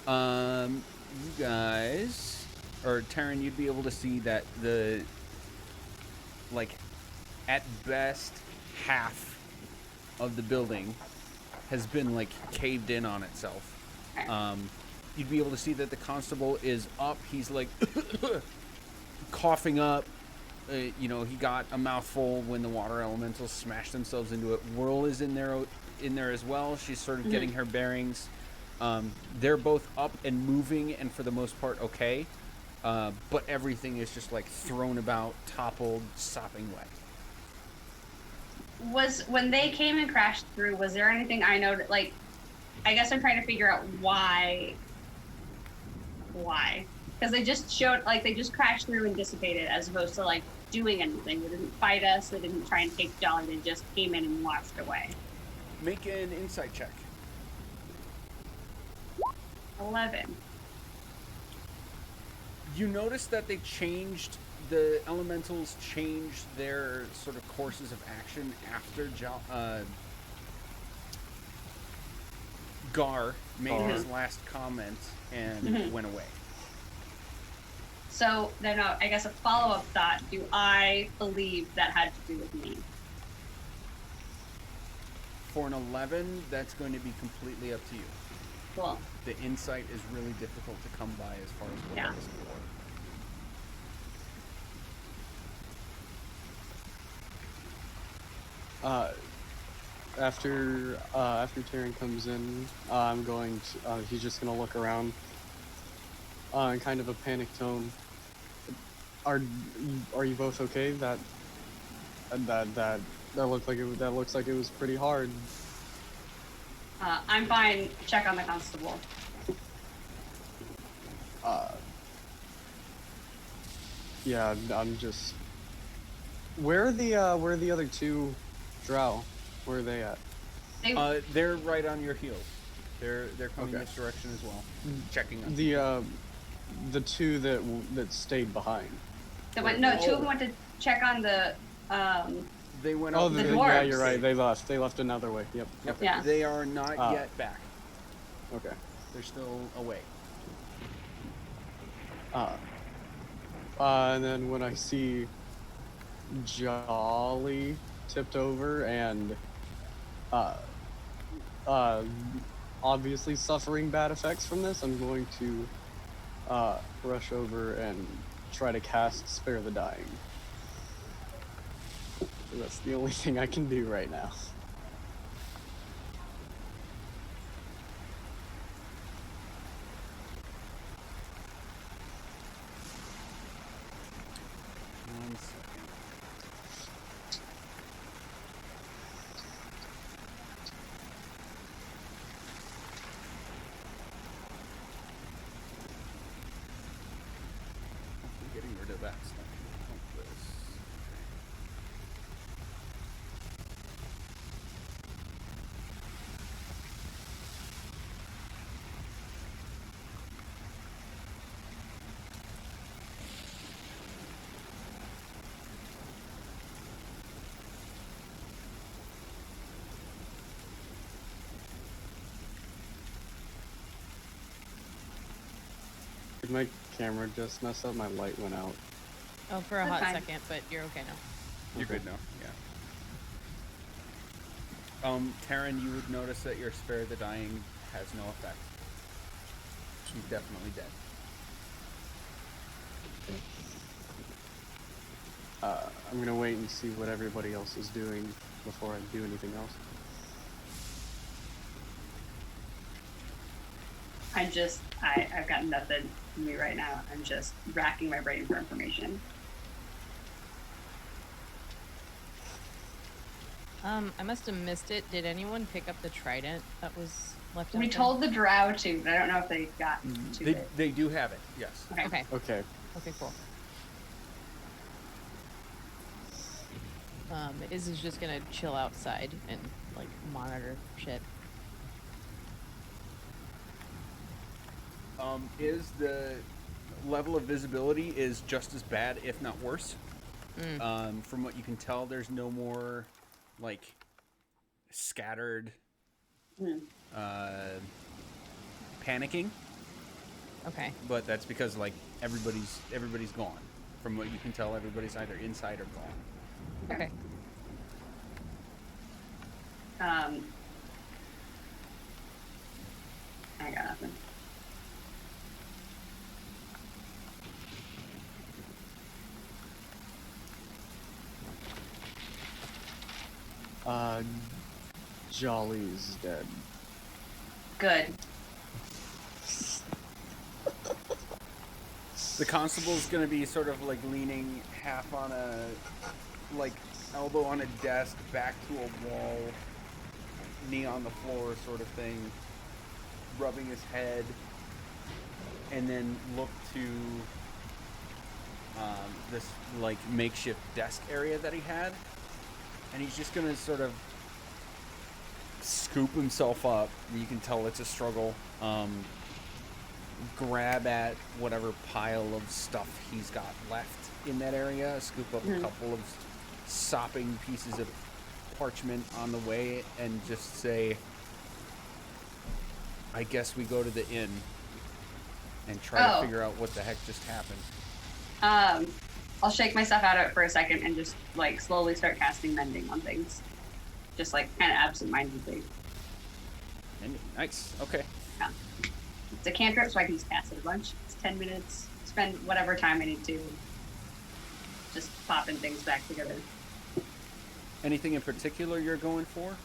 You guys, or Taryn, you'd be able to see that at best, half of the building has been caved in on itself. You'd be able to see that the constable is up. He's coughing up. He got a mouthful when the water elementals smashed themselves into it. Whirl is in there as well. She's sort of getting her bearings. They're both up and moving, and for the most part, okay. But everything is just like thrown about, toppled, sopping wet. Was when they came and crashed through, was there anything I noticed? Like, I guess I'm trying to figure out why. Because they just showed, like, they just crashed through and dissipated, as opposed to like doing anything. They didn't fight us. They didn't try and take Jolly. They just came in and washed away. Make an insight check. 11. You notice that the elementals changed their sort of courses of action after Gar made his last comment and went away. So then, I guess a follow-up thought: do I believe that had to do with me? For an 11, that's going to be completely up to you. Cool. The insight is really difficult to come by as far as what Yeah. that is for. After Taryn comes in, I'm going to, he's just gonna look around, in kind of a panic tone. Are you both okay? That looks like it was pretty hard. I'm fine. Check on the constable. Yeah, I'm just. Where are the other two drow? Where are they at? They're right on your heels. They're coming Okay. this direction as well, checking on The two that stayed behind. Two of them went to check on the. They went Oh, up. the yeah, dwarves. you're right. They left another way. Yep. Yep. Yeah. They are not yet back. Okay. They're still away. And then when I see Jolly tipped over and obviously suffering bad effects from this, I'm going to rush over and try to cast Spare the Dying. So that's the only thing I can do right now. One second. I'm getting rid of that stuff. Like this. Did my camera just mess up? My light went out. Oh, for a That's hot fine. second, but you're okay now. You're Okay. good now. Yeah. Taryn, you would notice that your Spare the Dying has no effect. She's definitely dead. I'm gonna wait and see what everybody else is doing before I do anything else. I've got nothing for me right now. I'm just racking my brain for information. I must have missed it. Did anyone pick up the trident that was left out We there? told the drow to, but I don't know if they got to it. They do have it. Yes. Okay. Okay. Okay, cool. Iz is just gonna chill outside and like monitor shit. Is the level of visibility is just as bad, if not worse. From what you can tell, there's no more like scattered panicking, Okay. but that's because like everybody's gone. From what you can tell, everybody's either inside or gone. Okay. I got nothing. Jolly's dead. Good. The constable's gonna be sort of like leaning half on a, like, elbow on a desk, back to a wall, knee on the floor sort of thing, rubbing his head, and then look to this, like, makeshift desk area that he had, and he's just gonna sort of scoop himself up. You can tell it's a struggle. Grab at whatever pile of stuff he's got left in that area, scoop up a couple of sopping pieces of parchment on the way, and just say, I guess we go to the inn and try to figure out what the heck just happened. I'll shake myself out of it for a second and just like slowly start casting mending on things. Just like kind of absent-mindedly. Nice. Okay. Yeah. It's a cantrip, so I can just cast it a bunch. It's 10 minutes. Spend whatever time I need to. Just popping things back together. Anything in particular you're going for?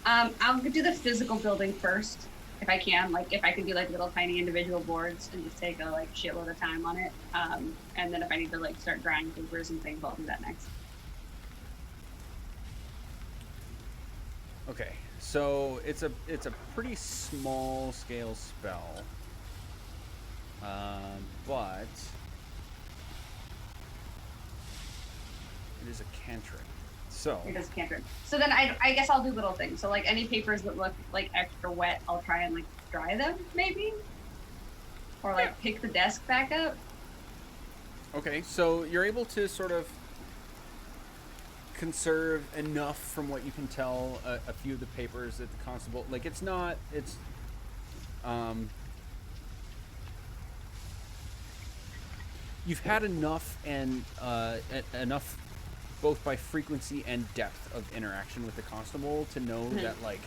I'll do the physical building first, if I can. Like, if I can do like little tiny individual boards and just take a like shitload of time on it. And then if I need to like start drying papers and things, I'll do that next. Okay, so it's a pretty small scale spell, but it is a cantrip. So It is a cantrip. So then I guess I'll do little things. So like any papers that look like extra wet, I'll try and like dry them maybe, or like pick the desk back up. okay, so you're able to sort of conserve enough, from what you can tell, a few of the papers that the constable, like, it's you've had enough, and enough both by frequency and depth of interaction with the constable to know that like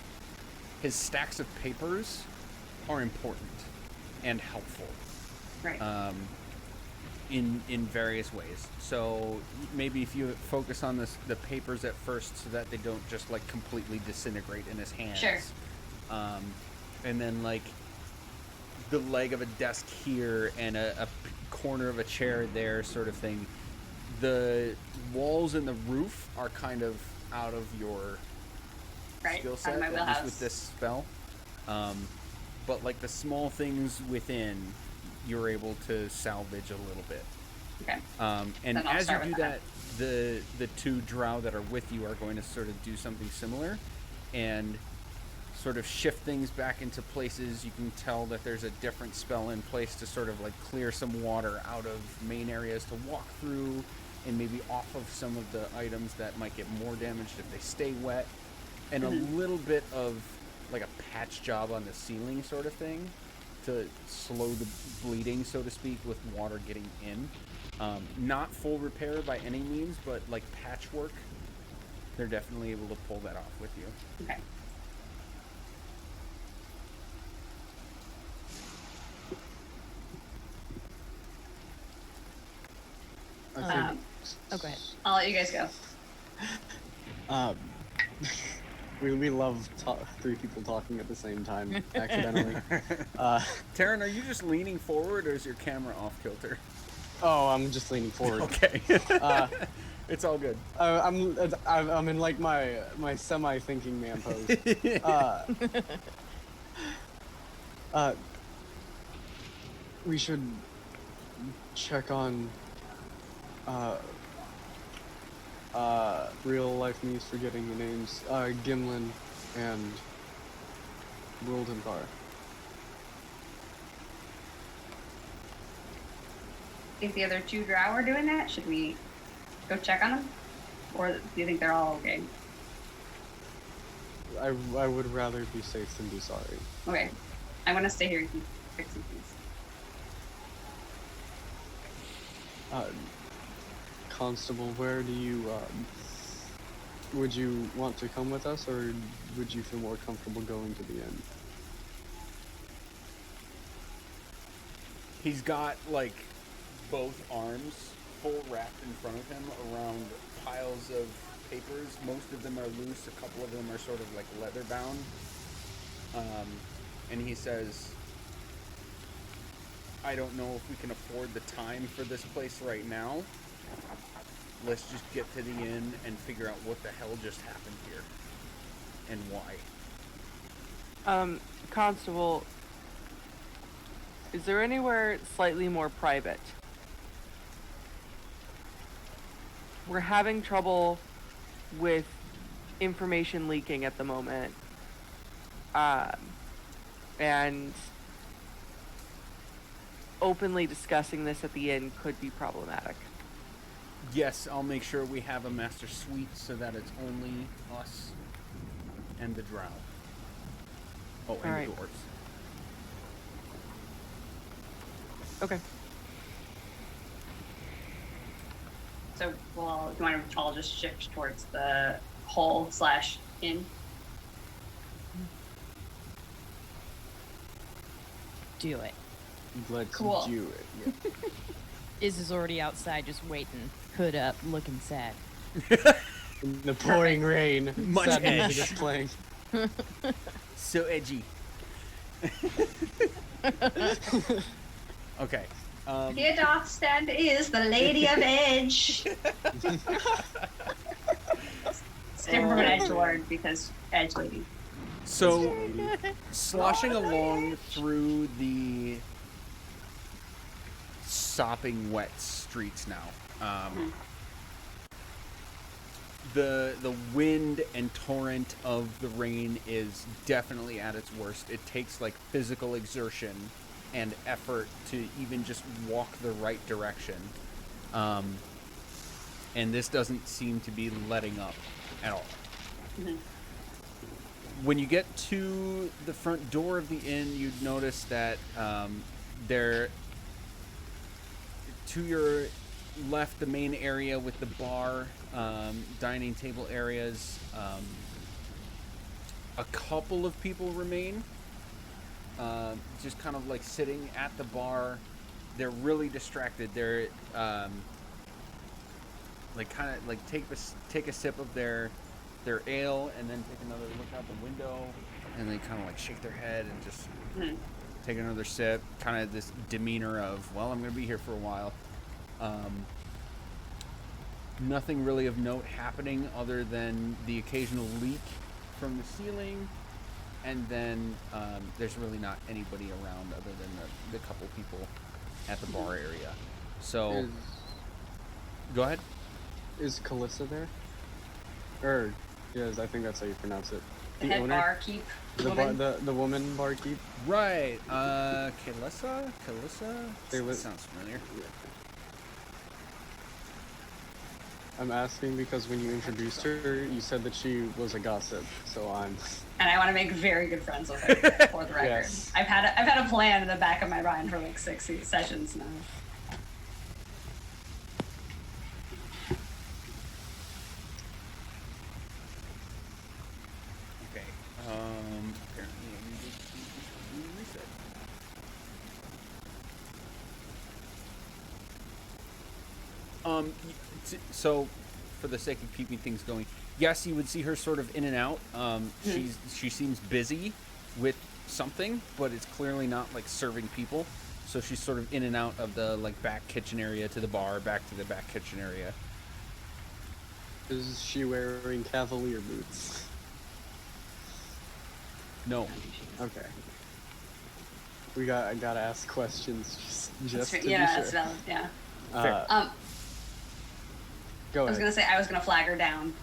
his stacks of papers are important and helpful. Right. In various ways. So maybe if you focus on the papers at first, so that they don't just like completely disintegrate in his hands. Sure. And then like the leg of a desk here and a corner of a chair there, sort of thing. The walls and the roof are kind of out of your skill set, out of my at wheelhouse. least with this spell. But like the small things within, you're able to salvage a little bit. Okay. And Then I'll as you start do with that, the two drow that are with you are going to sort of do something similar and sort of shift things back into places. You can tell that there's a different spell in place to sort of like clear some water out of main areas to walk through, and maybe off of some of the items that might get more damaged if they stay wet, and a little bit of like a patch job on the ceiling sort of thing to slow the bleeding, so to speak, with water getting in. Not full repair by any means, but like patchwork. They're definitely able to pull that off with you. Okay. Oh, go ahead. I'll let you guys go. We love three people talking at the same time accidentally. Taryn, are you just leaning forward, or is your camera off kilter? Oh, I'm just leaning forward. Okay. It's all good. I'm in like my semi-thinking man pose. We should check on real life me's forgetting the names. Gimlin and Wildenbar. Think the other two drow are doing that? Should we go check on them? Or do you think they're all okay? I would rather be safe than be sorry. Okay. I'm gonna stay here and keep fixing things. Constable, where do you, would you want to come with us, or would you feel more comfortable going to the inn? He's got like both arms full wrapped in front of him around piles of papers. Most of them are loose, a couple of them are sort of like leather bound. And he says, I don't know if we can afford the time for this place right now. Let's just get to the inn and figure out what the hell just happened here. And why. Constable, is there anywhere slightly more private? We're having trouble with information leaking at the moment. And openly discussing this at the inn could be problematic. Yes, I'll make sure we have a master suite so that it's only us and the drow. Oh, and Alright. the dwarves. Okay. So, well, do you want to all just shift towards the hole/inn? Do it. Let's Cool. do it. Yeah. Iz is already outside, just waiting, hood up, looking sad. In the pouring rain, Much sad edge. music is playing. So edgy. Okay. Here doth stand is the Lady of Edge. It's different from an edge lord because edge lady. So, sloshing along through the sopping wet streets now, the wind and torrent of the rain is definitely at its worst. It takes like physical exertion and effort to even just walk the right direction, and this doesn't seem to be letting up at all. Mm-hmm. When you get to the front door of the inn, you'd notice that there, to your left, the main area with the bar, dining table areas, a couple of people remain, just kind of like sitting at the bar. They're really distracted. They're like kind of like take a sip of their ale and then take another look out the window, and they kind of like shake their head and just take another sip. Kind of this demeanor of, well, I'm going to be here for a while. Nothing really of note happening other than the occasional leak from the ceiling, and then there's really not anybody around other than the couple people at the bar area. So, go ahead. Is Calissa there? Yes, I think that's how you pronounce it. The head barkeep woman. The woman barkeep. Right. Kalissa? That sounds familiar. I'm asking because when you introduced her, you said that she was a gossip. So I'm. And I want to make very good friends with her, for the record. Yes. I've had a plan in the back of my mind for like 6 sessions now. Okay. Apparently I need to reset. So, for the sake of keeping things going, yes, you would see her sort of in and out. She seems busy with something, but it's clearly not like serving people. So she's sort of in and out of the like back kitchen area to the bar, back to the back kitchen area. Is she wearing cavalier boots? No. Okay. I gotta ask questions just to Yeah, be sure. that's valid. Yeah. Fair. Go I was ahead. gonna say I was gonna flag her down,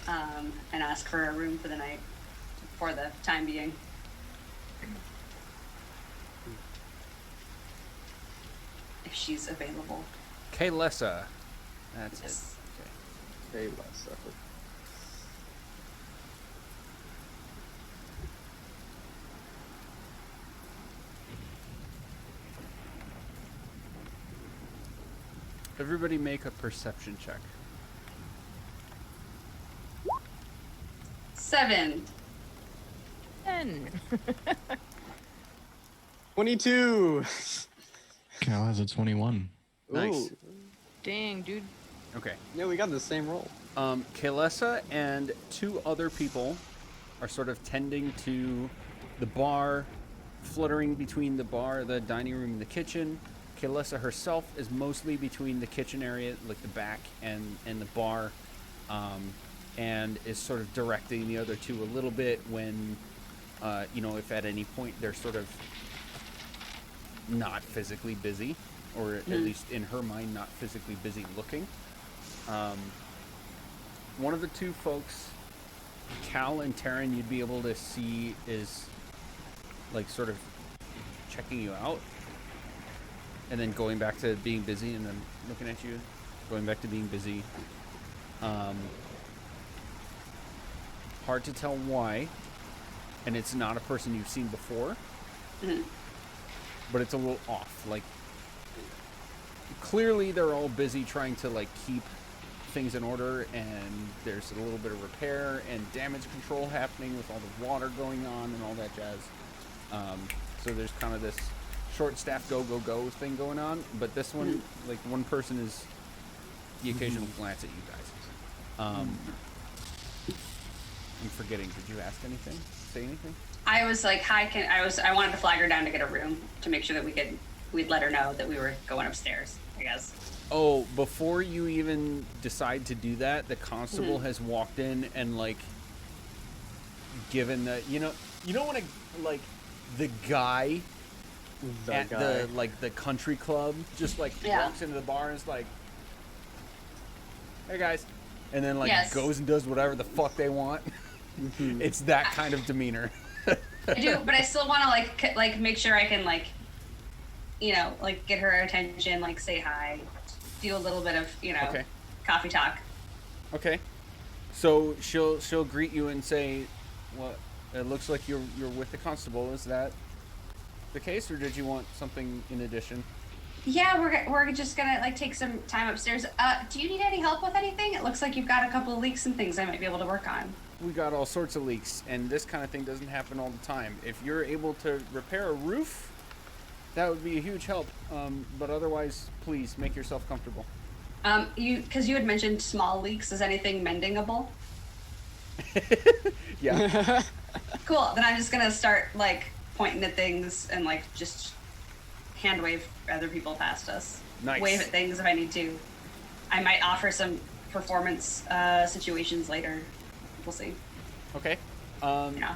and ask for a room for the night, for the time being. If she's available. Kalissa. That's Yes. it. Okay. Hey, Lessa. Everybody make a perception check. 7. 10. 22. Cal has a 21. Nice. Ooh. Dang, dude. Okay. Yeah, we got the same roll. Kalissa and 2 other people are sort of tending to the bar fluttering between the bar, the dining room, and the kitchen. Kaylessa herself is mostly between the kitchen area, like the back, and the bar, and is sort of directing the other two a little bit when, if at any point they're sort of not physically busy, or at least in her mind, not physically busy looking. One of the two folks, Cal and Taryn, you'd be able to see is like sort of checking you out and then going back to being busy and then looking at you, going back to being busy. Hard to tell why, and it's not a person you've seen before, but it's a little off. Like, clearly they're all busy trying to like keep things in order, and there's a little bit of repair and damage control happening with all the water going on and all that jazz. So there's kind of this short staff go thing going on, but this one, like, one person is the occasional glance at you guys. I'm forgetting, did you ask anything? Say anything? I was like, I wanted to flag her down to get a room to make sure that we'd let her know that we were going upstairs, I guess. Oh, before you even decide to do that, the constable has walked in and, like, given the, you know when the guy the country club just like walks into the bar and is like, hey guys, and then like goes and does whatever the fuck they want. It's that kind of demeanor. I do, but I still want to like make sure I can like get her attention, like say hi, do a little bit of coffee talk. Okay, so she'll greet you and say, well, it looks like you're with the constable. Is that the case, or did you want something in addition? Yeah, we're just gonna like take some time upstairs. Do you need any help with anything? It looks like you've got a couple of leaks and things I might be able to work on. We got all sorts of leaks, and this kind of thing doesn't happen all the time. If you're able to repair a roof, that would be a huge help. But otherwise, please make yourself comfortable. Because you had mentioned small leaks. Is anything mendingable? Yeah. Cool. Then I'm just gonna start like pointing at things and like just hand wave other people past us. Nice. Wave at things if I need to. I might offer some performance situations later. We'll see. Okay.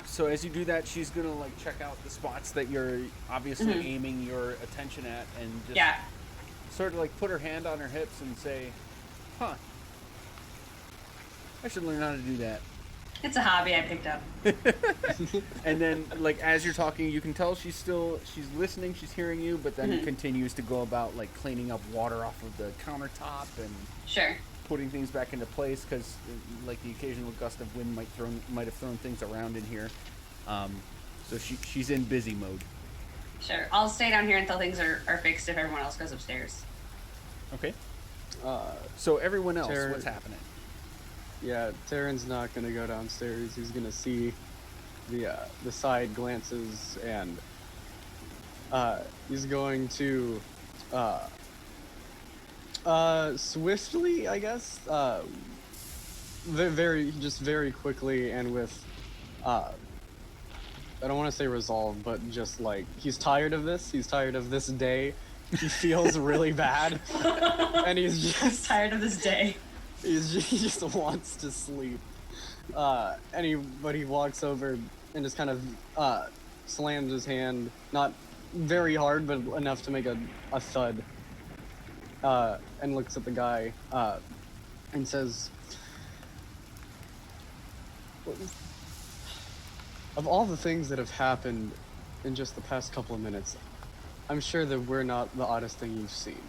So as you do that, she's gonna like check out the spots that you're obviously aiming your attention at, and just sort of like put her hand on her hips and say, "Huh, I should learn how to do that." It's a hobby I picked up. And then, like, as you're talking, you can tell she's listening, she's hearing you, but then continues to go about like cleaning up water off of the countertop and putting things back into place, because like the occasional gust of wind might have thrown things around in here. So she's in busy mode. Sure. I'll stay down here until things are fixed if everyone else goes upstairs. Okay. So everyone else, what's happening? Yeah, Taryn's not gonna go downstairs. He's gonna see the side glances, and he's going to swiftly, I guess, very quickly, and with I don't want to say resolve, but just like he's tired of this. He's tired of this day. He feels really bad, and he's tired of this day. He just wants to sleep. But he walks over and just kind of slams his hand, not very hard, but enough to make a thud. And looks at the guy and says, "Of all the things that have happened in just the past couple of minutes, I'm sure that we're not the oddest thing you've seen.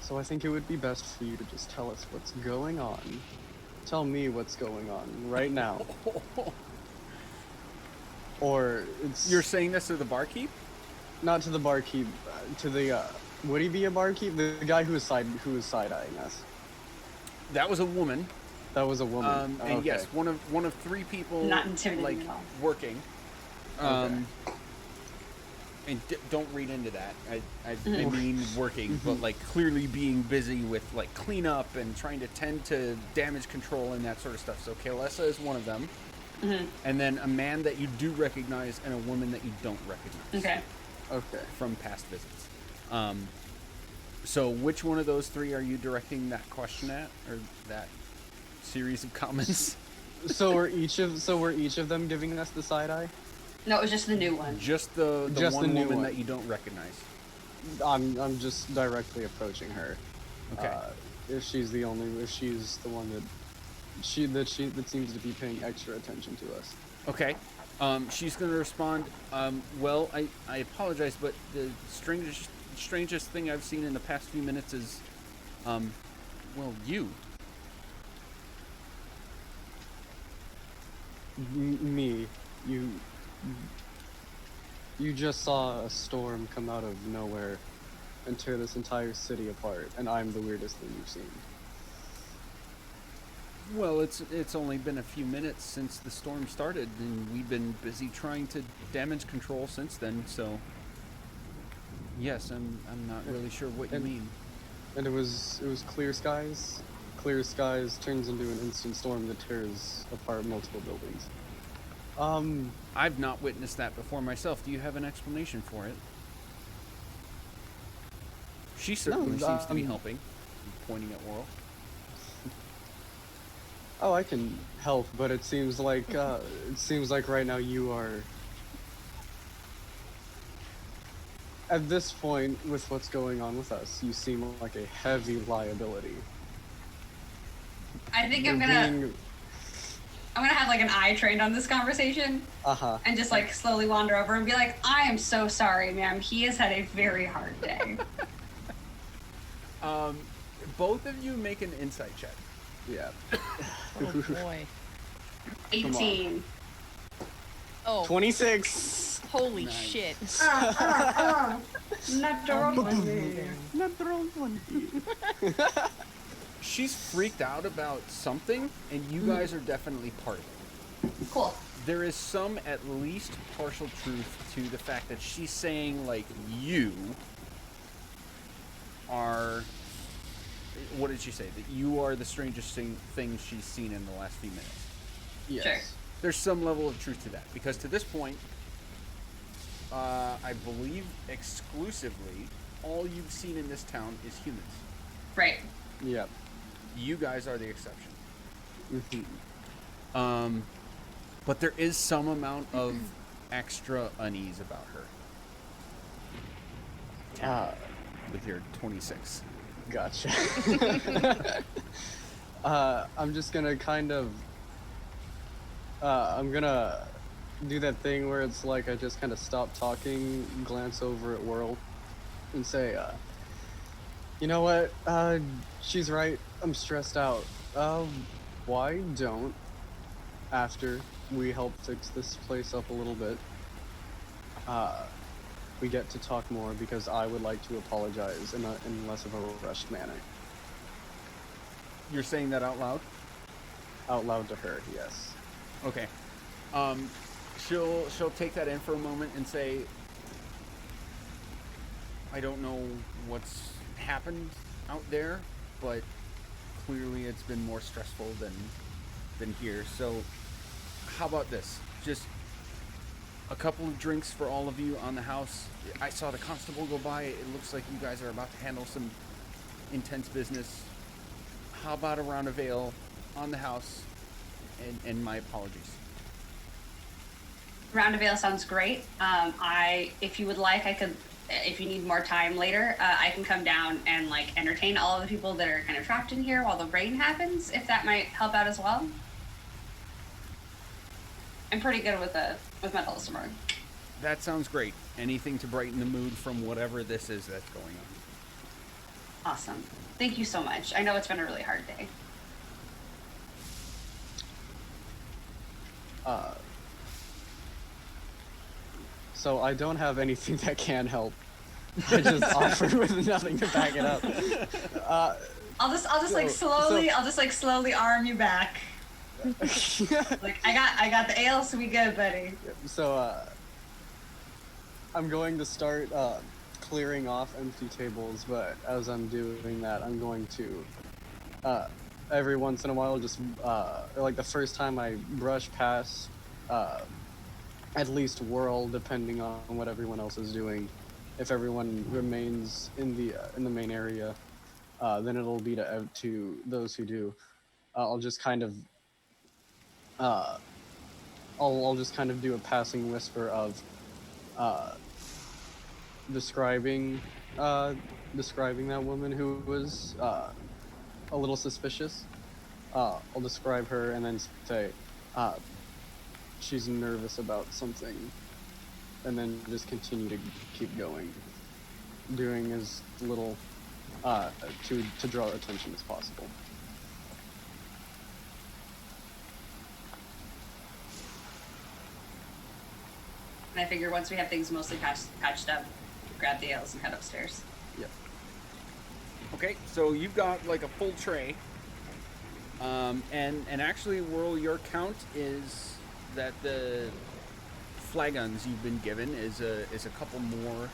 So I think it would be best for you to just tell us what's going on. Tell me what's going on right now." Or it's... You're saying this to the barkeep? Not to the barkeep, to the, would he be a barkeep? The guy who was side-eyeing us. That was a woman. That was a woman. And okay. yes, one of three people not intimidating like at all. working. Okay. And don't read into that. I mean working, but like clearly being busy with like cleanup and trying to tend to damage control and that sort of stuff. So Kaylessa is one of them. and then a man that you do recognize and a woman that you don't recognize. Okay. Okay. From past visits. So which one of those three are you directing that question at, or that series of comments? So were each of them giving us the side eye? No, it was just the new one. Just the Just one the new woman one. that you don't recognize. I'm just directly approaching her. Okay. If she's the one that seems to be paying extra attention to us. Okay. She's going to respond, well, I apologize, but the strangest thing I've seen in the past few minutes is, well, you. Me. You just saw a storm come out of nowhere and tear this entire city apart, and I'm the weirdest thing you've seen. Well, it's only been a few minutes since the storm started, and we've been busy trying to damage control since then, so... Yes, I'm not really sure what you mean. And it was clear skies. Clear skies turns into an instant storm that tears apart multiple buildings. I've not witnessed that before myself. Do you have an explanation for it? She certainly seems to be helping. Pointing at Oral. Oh, I can help, but it seems like right now you are. At this point, with what's going on with us, you seem like a heavy liability. I think You're I'm gonna being- have like an eye trained on this conversation and just like slowly wander over and be like, I am so sorry, ma'am. He has had a very hard day. Both of you make an insight check. Yeah. Oh boy. 18. Oh, 26. holy Nice. shit. Natural 20. She's freaked out about something, and you guys are definitely part of it. Cool. There is some, at least, partial truth to the fact that she's saying, like, you are... What did she say? That you are the strangest thing she's seen in the last few minutes. Yes. Sure. There's some level of truth to that, because to this point, I believe exclusively, all you've seen in this town is humans. Right. Yep. You guys are the exception. Mhm. But there is some amount of extra unease about her. With your 26. Gotcha. I'm just gonna kind of. I'm gonna do that thing where it's like I just kind of stop talking, glance over at World, and say, you know what? She's right. I'm stressed out. Why don't, after we help fix this place up a little bit, we get to talk more, because I would like to apologize in less of a rushed manner. You're saying that out loud? Out loud to her, yes. Okay. She'll take that in for a moment and say, I don't know what's happened out there, but clearly it's been more stressful than here. So how about this? Just a couple of drinks for all of you on the house. I saw the constable go by. It looks like you guys are about to handle some intense business. How about a round of ale on the house? And my apologies. Round of ale sounds great. If you would like, I could, if you need more time later, I can come down and like entertain all of the people that are kind of trapped in here while the rain happens, if that might help out as well. I'm pretty good with mental tomorrow. That sounds great. Anything to brighten the mood from whatever this is that's going on. Awesome. Thank you so much. I know it's been a really hard day. So I don't have anything that can help. I just offered with nothing to back it up. I'll just slowly arm you back. Like I got the ale, so we good, buddy. So I'm going to start clearing off empty tables, but as I'm doing that, I'm going to every once in a while, just or like the first time I brush past, at least whirl, depending on what everyone else is doing. If everyone remains in the main area, then it'll be to those who do. I'll just kind of I'll just kind of do a passing whisper of uh, describing describing that woman who was a little suspicious. I'll describe her and then say she's nervous about something, and then just continue to keep going, doing as little to draw attention as possible. And I figure once we have things mostly patched up, grab the ales and head upstairs. Yep. Okay, so you've got like a full tray. And actually, Whirl, your count is that the flagons you've been given is a couple more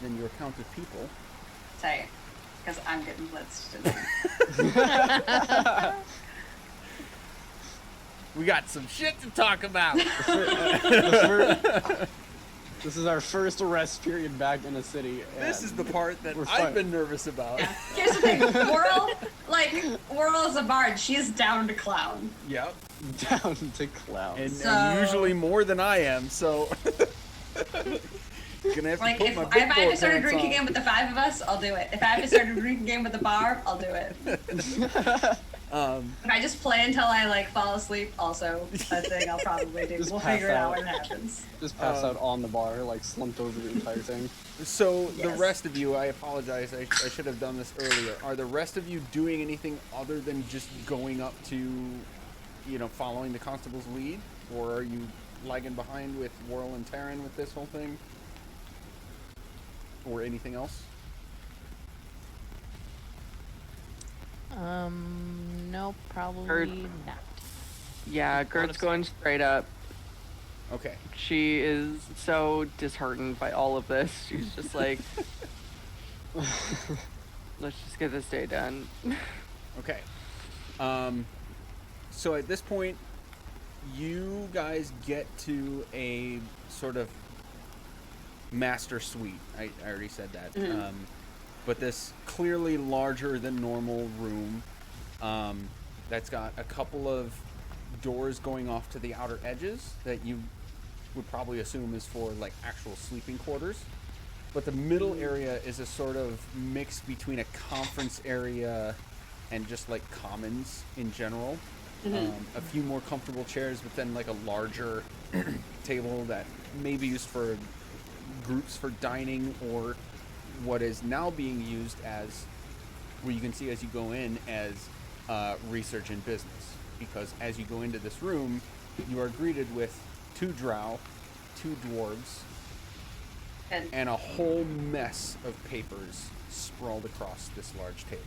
than your count of people. Tight. Because I'm getting blitzed today. We got some shit to talk about. This is our first arrest period back in the city. This is the part that we're I've fine. been nervous about. Yeah. Here's the thing. Whirl is a bard. She's down to clown. Yep. Down to clowns. And usually more than I am, so gonna have to Like, put if my I big have boy to start a pants drinking on. game with the 5 of us, I'll do it. If I have to start a drinking game with the bar, I'll do it. If I just play until I like fall asleep, also a thing I'll probably do. Just We'll pass figure it out out. when it happens. Just pass out on the bar, like slumped over the entire thing. So the Yes. rest of you, I apologize, I should have done this earlier. Are the rest of you doing anything other than just going up to, following the constable's lead? Or are you lagging behind with Whirl and Taryn with this whole thing? Or anything else? No, probably Heard. not. Yeah, Gert's going straight up. Okay. She is so disheartened by all of this. She's just like, let's just get this day done. Okay. So at this point, you guys get to a sort of master suite. I already said that. But this clearly larger than normal room that's got a couple of doors going off to the outer edges that you would probably assume is for like actual sleeping quarters. But the middle area is a sort of mix between a conference area and just like commons in general. A few more comfortable chairs, but then like a larger table that may be used for groups for dining, or what is now being used as, where you can see as you go in, as research and business. Because as you go into this room, you are greeted with 2 drow, 2 dwarves, and a whole mess of papers sprawled across this large table.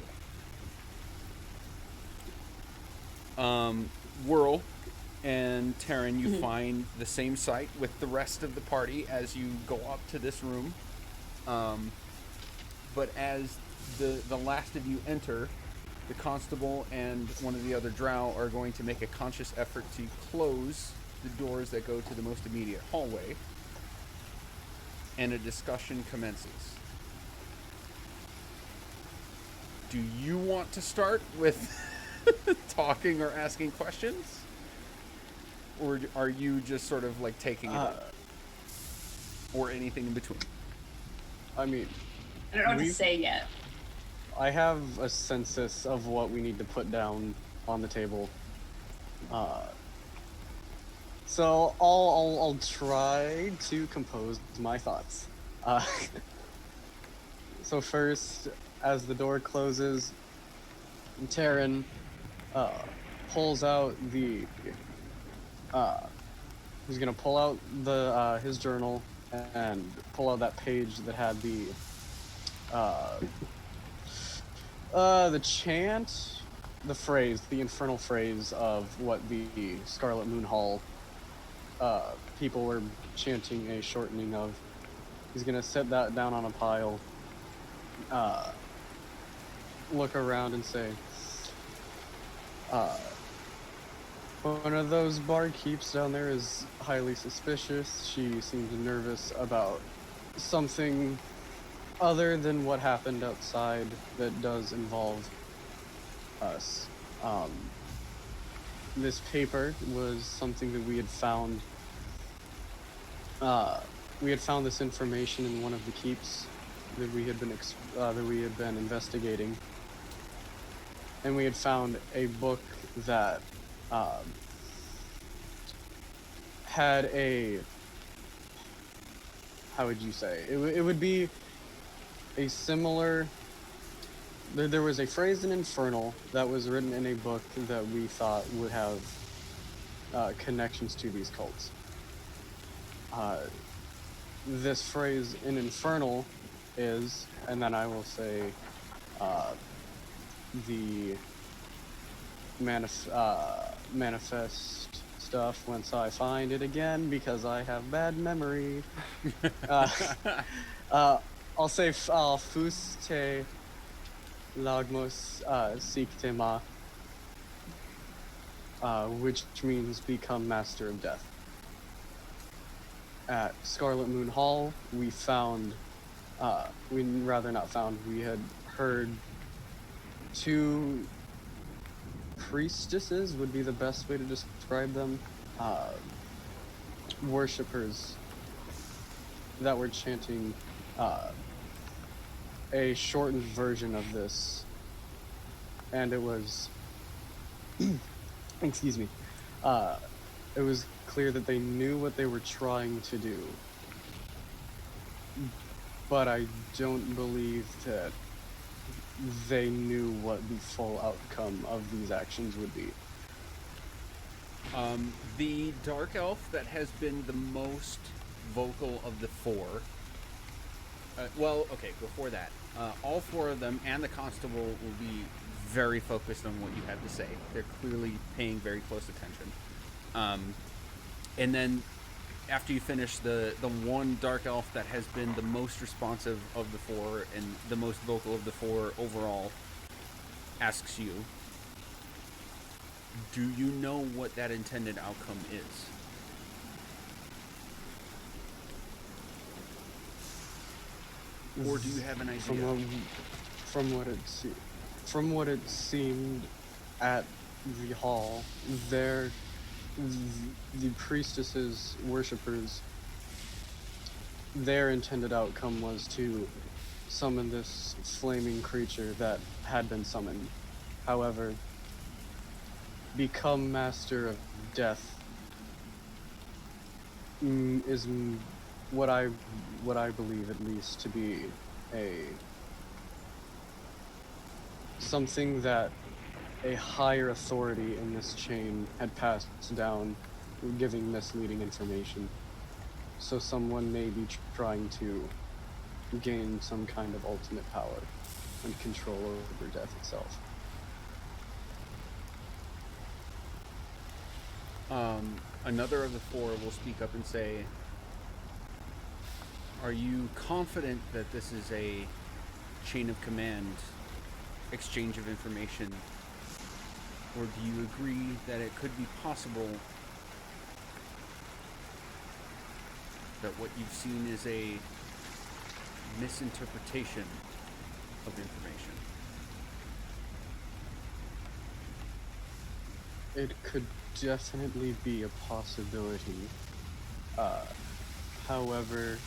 Whirl and Taryn, you find the same sight with the rest of the party as you go up to this room. But as the last of you enter, the constable and one of the other drow are going to make a conscious effort to close the doors that go to the most immediate hallway, and a discussion commences. Do you want to start with talking or asking questions? Or are you just sort of like taking it up? Or anything in between? I mean, I don't know what to We've- say yet. I have a census of what we need to put down on the table. So I'll try to compose my thoughts. So first, as the door closes, Taryn pulls out the. He's gonna pull out his journal and pull out that page that had the chant, the phrase, the infernal phrase of what the Scarlet Moon Hall people were chanting a shortening of. He's gonna set that down on a pile, look around and say, One of those barkeeps down there is highly suspicious. She seems nervous about something other than what happened outside that does involve us. This paper was something that we had found. We had found this information in one of the keeps that we had been investigating, and we had found a book that had a, how would you say, it would be a similar, there was a phrase in Infernal that was written in a book that we thought would have connections to these cults. This phrase in Infernal is, and then I will say the manifest stuff once I find it again, because I have bad memory. I'll say fuste lagmos siktema, which means become master of death. At Scarlet Moon Hall, we found, we had heard two priestesses, would be the best way to describe them, worshippers that were chanting a shortened version of this, and it was excuse me, it was clear that they knew what they were trying to do, but I don't believe that they knew what the full outcome of these actions would be. The dark elf that has been the most vocal of the four, before that, all four of them and the constable will be very focused on what you have to say. They're clearly paying very close attention. And then after you finish, the one dark elf that has been the most responsive of the four and the most vocal of the four overall asks you, do you know what that intended outcome is? Or do you have an idea? From what it seemed at the hall, the priestesses, worshippers, their intended outcome was to summon this flaming creature that had been summoned. However, become master of death is what I believe, at least, to be something that a higher authority in this chain had passed down, giving misleading information. So someone may be trying to gain some kind of ultimate power and control over death itself. Another of the four will speak up and say, are you confident that this is a chain of command exchange of information? Or do you agree that it could be possible that what you've seen is a misinterpretation of information? It could definitely be a possibility. However,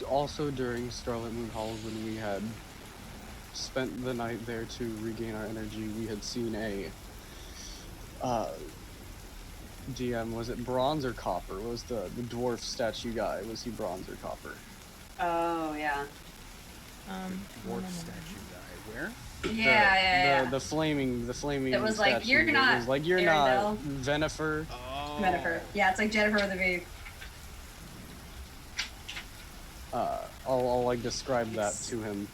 also during Scarlet Moon Hall, when we had spent the night there to regain our energy, we had seen a DM, was it bronze or copper? Was the dwarf statue guy, was he bronze or copper? Oh, yeah. Dwarf statue guy. Where? Yeah. The flaming It was statue. like, you're not It was like, you're Arendelle. not Venifer. Oh. Jennifer. Yeah, it's like Jennifer with a V. I'll like describe that to him.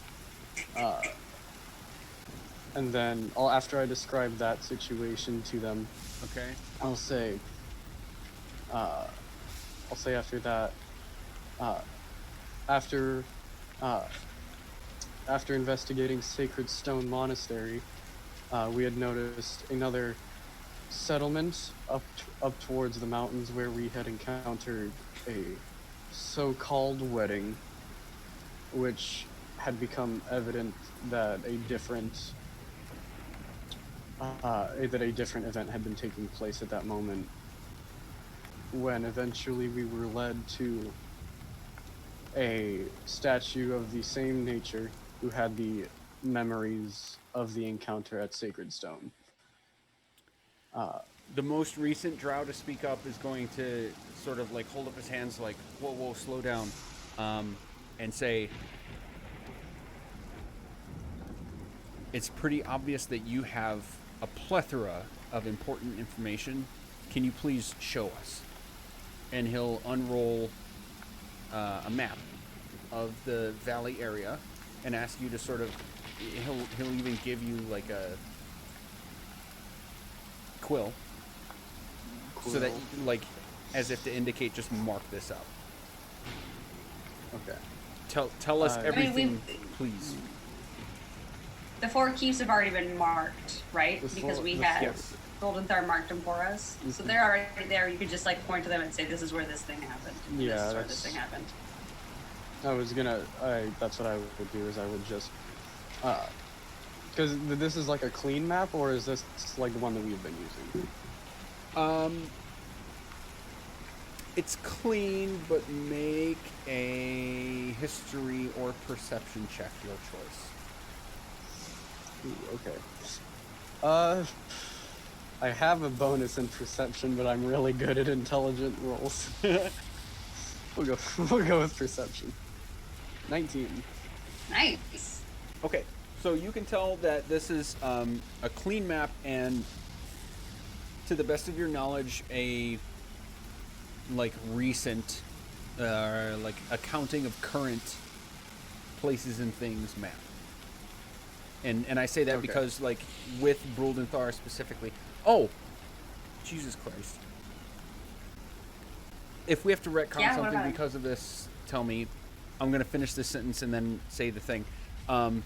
And then after I describe that situation to them, Okay. I'll say after that, after after investigating Sacred Stone Monastery, we had noticed another settlement up towards the mountains where we had encountered a so-called wedding, which had become evident that a different event had been taking place at that moment, when eventually we were led to a statue of the same nature who had the memories of the encounter at Sacred Stone. The most recent drow to speak up is going to sort of like hold up his hands like, whoa, whoa, slow down, and say, it's pretty obvious that you have a plethora of important information. Can you please show us? And he'll unroll a map of the valley area and ask you to sort of, he'll even give you like a quill. So that, like, as if to indicate, just mark this up. Okay. Tell us everything, we- please. The 4 keys have already been marked, right? Because we had yes. Golden Thar marked them for us. So they're already there. You could just like point to them and say, this is where this thing happened. Yeah, This is where that's- this thing happened. That's what I would do, is I would just, because this is like a clean map, or is this like the one that we've been using? It's clean, but make a history or perception check, your choice. Ooh, okay. I have a bonus in perception, but I'm really good at intelligent rolls. We'll go with perception. 19. Nice. Okay, so you can tell that this is a clean map, and to the best of your knowledge, a like recent, like accounting of current places and things map. And I say that Okay. because, like, with Bruldenthar specifically. Oh, Jesus Christ! If we have to retcon Yeah, what something about it? because of this, tell me. I'm gonna finish this sentence and then say the thing. From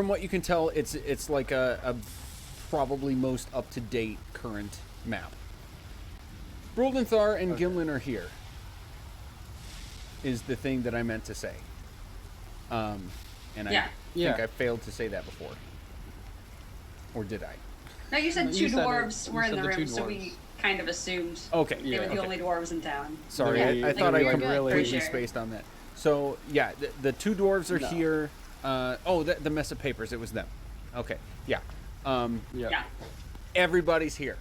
what you can tell, it's like a probably most up to date current map. Bruldenthar and Gimlin are here. Is the thing that I meant to say. And Yeah. I think I failed to say that before. Or did I? No, you said No, 2 you said it. dwarves You were in said the the 2 room, so we dwarves. kind of assumed Okay. they were the okay. only dwarves in town. Sorry, Yeah, I thought I you're good. completely For sure. spaced on that. So, yeah, the 2 dwarves are No. here. The mess of papers, it was them. Okay, yeah. Yeah. Everybody's here.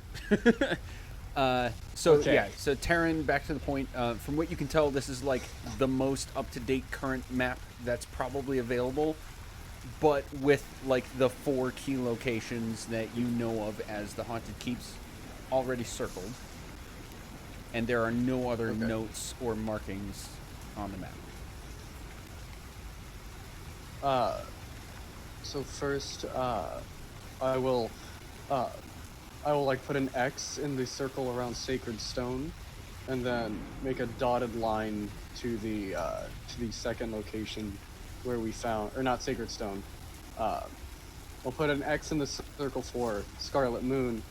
So Okay. yeah, so Taryn, back to the point. From what you can tell, this is like the most up-to-date current map that's probably available, but with like the 4 key locations that you know of as the haunted keeps already circled, and there are no other Okay. notes or markings on the map. So first, I will like put an X in the circle around Sacred Stone, and then make a dotted line to the second location where we found, or not Sacred Stone. We'll put an X in the circle for Scarlet Moon,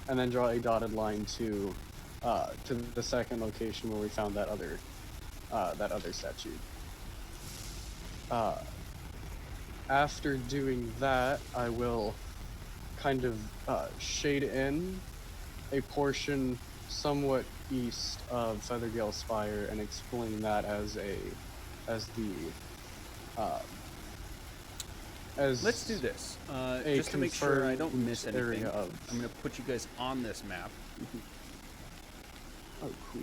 and then draw a dotted line to the second location where we found that other statue. After doing that, I will kind of shade in a portion somewhat east of Feathergale Spire and explain that as Let's do this. a Just to make sure I don't confirmed miss anything, area of. I'm going to put you guys on this map, Oh, cool.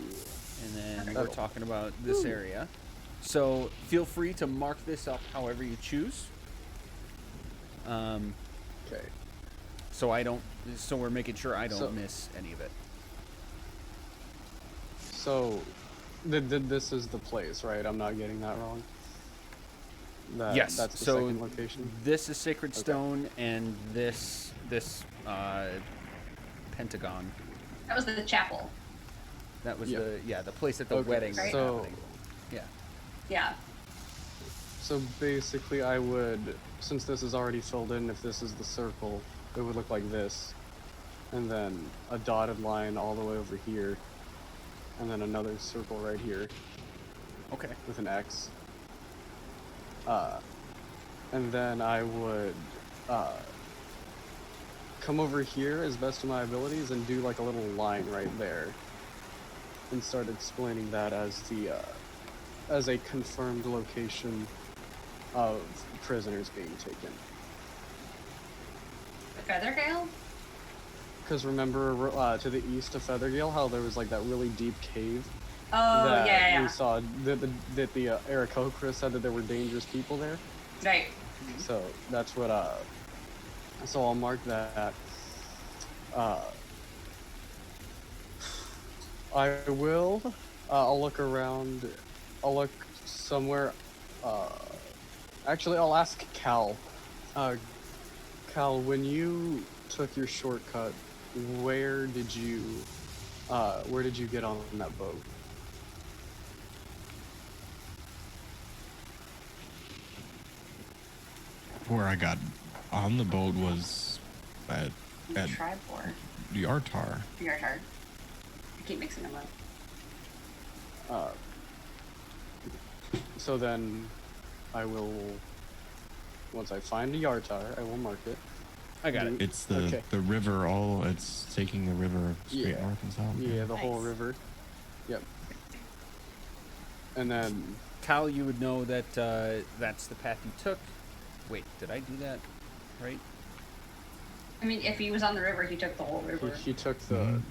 and then Okay. we're talking about this area. So feel free to mark this up however you choose. Okay. So we're making sure I don't So- miss any of it. So, this is the place, right? I'm not getting that wrong. Yes, That's the so second location. This is Sacred Okay. Stone, and this pentagon. That was the chapel. That was Yeah. the place at the Okay, wedding was so- happening. Yeah. Yeah. So basically, I would, since this is already filled in, if this is the circle, it would look like this, and then a dotted line all the way over here, and then another circle right here Okay. with an X. And then I would come over here as best of my abilities and do like a little line right there, and start explaining that as the as a confirmed location of prisoners being taken. The Feathergale? Because remember, to the east of Feathergale, how there was like that really deep cave Oh, that yeah. we saw that the Aarakocra said that there were dangerous people there. Right. So that's what so I'll mark that. I will. I'll look around. I'll look somewhere. Actually, I'll ask Cal. Cal, when you took your shortcut, where did you get on that boat? Where I got on the boat was at Tribe War. Yartar. Your turn. I keep mixing them up. So then, I will. Once I find a Yartar, I will mark it. I got it. It's the Okay. the river. It's taking the river straight Yeah. north and south. Yeah, the whole Nice. river. Yep. And then Cal, you would know that that's the path you took. Wait, did I do that right? I mean, if he was on the river, he took the whole river. he took the. Mhm.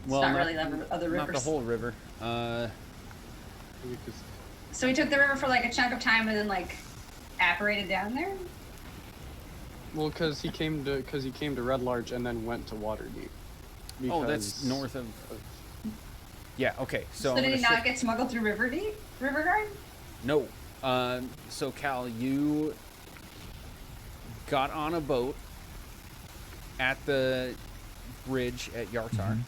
It's not really the other Not rivers. the whole river. Because So he took the river for like a chunk of time and then like apparated down there? well, because he came to Red Larch and then went to Waterdeep. Oh, that's because north of. Yeah. Okay. So, So I'm did gonna he not shift- get smuggled through River Guard? No. So Cal, you got on a boat at the bridge at Yartar,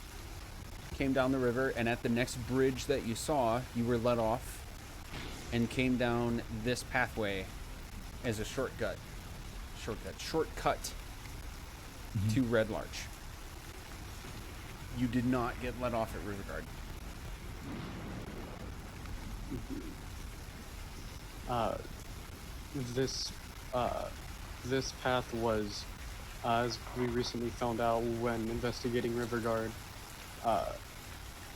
came down the river, and at the next bridge that you saw, you were let off and came down this pathway as a shortcut to Red Larch. You did not get let off at Riverguard. This path was, as we recently found out when investigating Riverguard,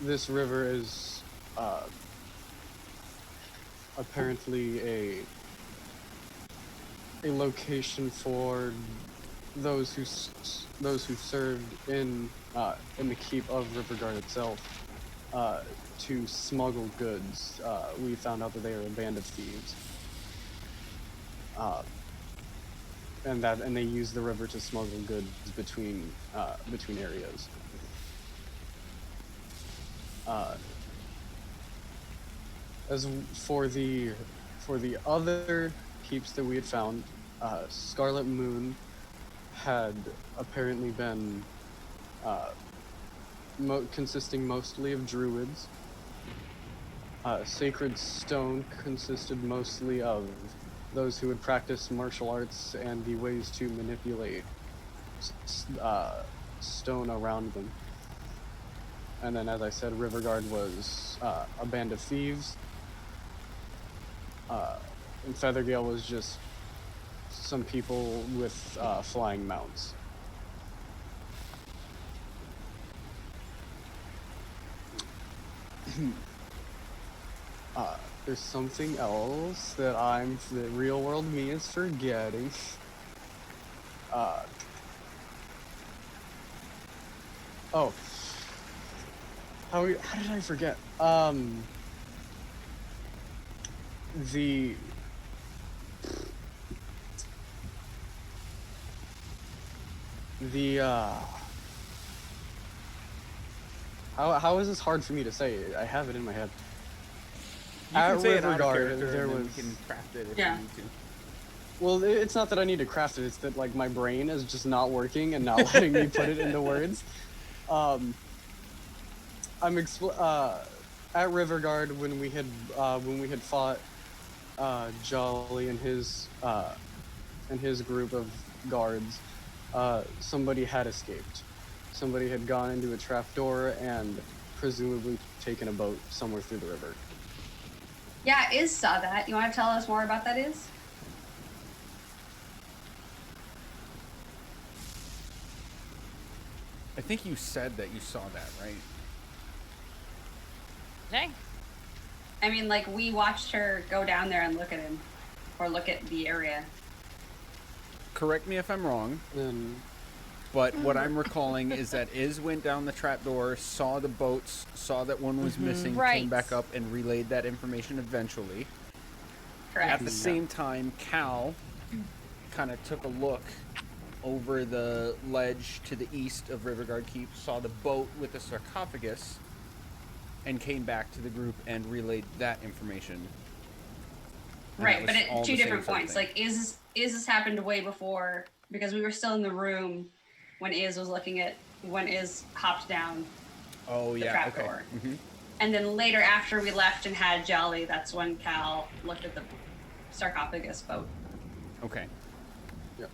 this river is apparently a location for those who served in the keep of Riverguard itself to smuggle goods. We found out that they are a band of thieves. And they use the river to smuggle goods between areas. As for the other keeps that we had found, Scarlet Moon had apparently been consisting mostly of druids. Sacred Stone consisted mostly of those who had practiced martial arts and the ways to manipulate stone around them. And then, as I said, Riverguard was a band of thieves. And Feathergale was just some people with flying mounts. There's something else that the real world me is forgetting. Oh. How did I forget? The how is this hard for me to say? I have it in my head. You can At say it out of Riverguard, character, there and then was- we can craft it if Yeah. you need to. Well, it's not that I need to craft it, it's that like my brain is just not working and not letting me put it into words. At Riverguard when we had fought Jolly and his group of guards, somebody had escaped. Somebody had gone into a trapdoor and presumably taken a boat somewhere through the river. Yeah, Iz saw that. You want to tell us more about that, Iz? I think you said that you saw that, right? Okay. I mean, like, we watched her go down there and look at him. Or look at the area. Correct me if I'm wrong, And but what I'm recalling is that Iz went down the trapdoor, saw the boats, saw that one was missing, Right. came back up, and relayed that information eventually. Correct. At the same time, Cal kind of took a look over the ledge to the east of Riverguard Keep, saw the boat with the sarcophagus, and came back to the group and relayed that information. And Right, that but was all at two the same different sort of points. thing. Like, Iz happened way before, because we were still in the room when Iz was looking at, when Iz hopped down. Oh the yeah, okay. trapdoor. Hmm. And then later, after we left and had Jolly, that's when Cal looked at the sarcophagus boat. Okay. Yep.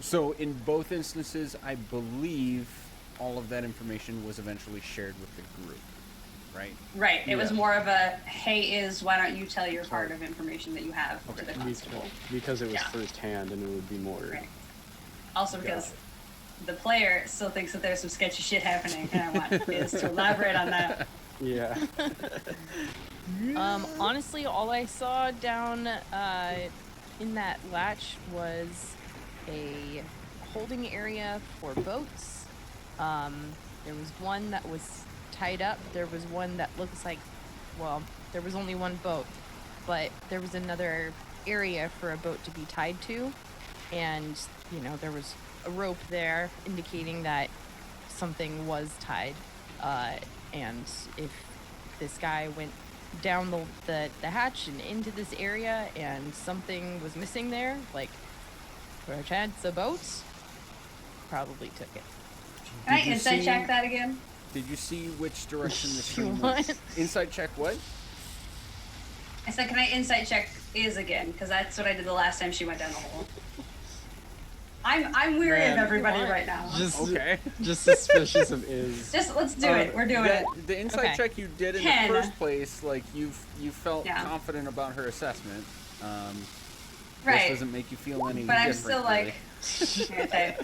So in both instances, I believe all of that information was eventually shared with the group, right? Right, it was Yeah. more of a, hey, Iz, why don't you tell your part of information that you have to the Okay. constable? because it was Yeah. first hand and it would be more. Right. Also because the player still thinks that there's some sketchy shit happening, and I want Iz to elaborate on that. Yeah. Honestly, all I saw down in that latch was a holding area for boats. There was one that was tied up. There was one that looks like, well, there was only one boat, but there was another area for a boat to be tied to. And, you know, there was a rope there indicating that something was tied. And if this guy went down the hatch and into this area and something was missing there, like perchance a boat, probably took it. Can I Did you insight see- check that again? Did you see which direction the You stream what? was? Inside check what? I said, can I insight check Iz again? Because that's what I did the last time she went down the hole. I'm weary of Man. everybody right now. Okay. Just suspicious of Iz. Just let's do it. We're doing it. The inside Okay. check you did in 10. the first place, like you felt Yeah. confident about her assessment. Right. This doesn't make you feel any But I'm different. still like, okay.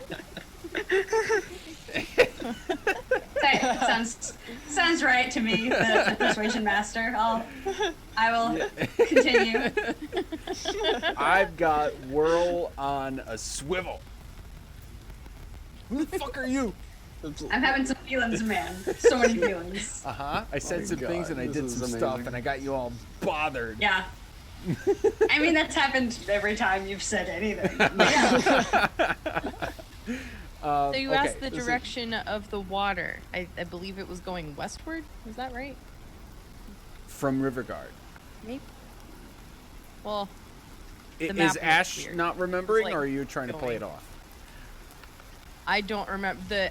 Sounds right to me, the persuasion master. I will continue. I've got whirl on a swivel. Who the fuck are you? I'm having some feelings, man. So many feelings. I said My some things God, and I this did is some amazing. stuff and I got you all bothered. Yeah. I mean, that's happened every time you've said anything. Yeah. So you okay. asked the direction of the water. I believe it was going westward. Is that right? From Riverguard. Maybe. Well, Is map looks Ash weird. not remembering, It's or like are you trying to play it going- off? I don't remember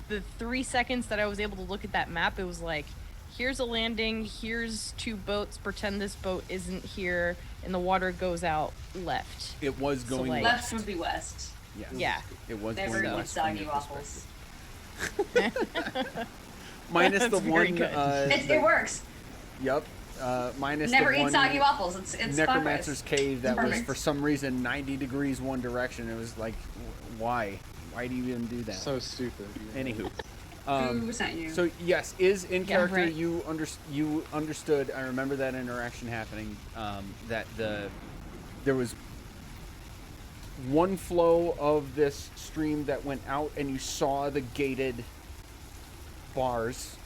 the 3 seconds that I was able to look at that map. It was like, here's a landing. Here's 2 boats. Pretend this boat isn't here, and the water goes out left. It was So, going like- Left west. would be west. Yes. Yeah. It was Never going eat west. from soggy your waffles. perspective. Minus the That's very one. good. It works. Yep. Minus Never the eat one soggy waffles. It's Necromancer's Cave that was Perfect. for some reason 90 degrees one direction. It was like, why? Why do you even do that? So stupid. Anywho. Who sent you? So yes, is in Yeah, character. right. You understood. I remember that interaction happening. That there was one flow of this stream that went out, and you saw the gated bars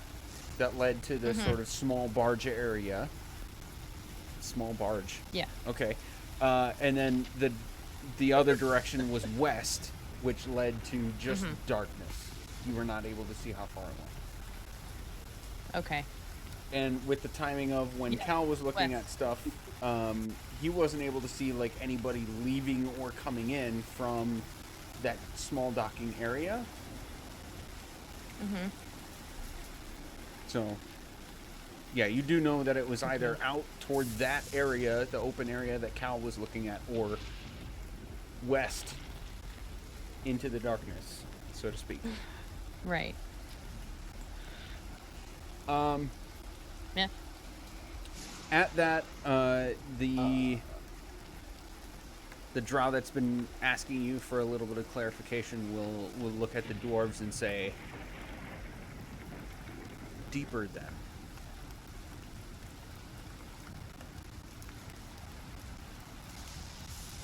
that led to this sort of small barge area. Small barge. Yeah. Okay. And then the other direction was west, which led to just darkness. You were not able to see how far it went. Okay. And with the timing of when Yeah, Cal was looking west. at stuff, he wasn't able to see like anybody leaving or coming in from that small docking area. Mm-hmm. So Yeah, you do know that it was either out toward that area, the open area that Cal was looking at, or west into the darkness, so to speak. Right. Yeah. At that, the drow that's been asking you for a little bit of clarification will look at the dwarves and say, deeper then.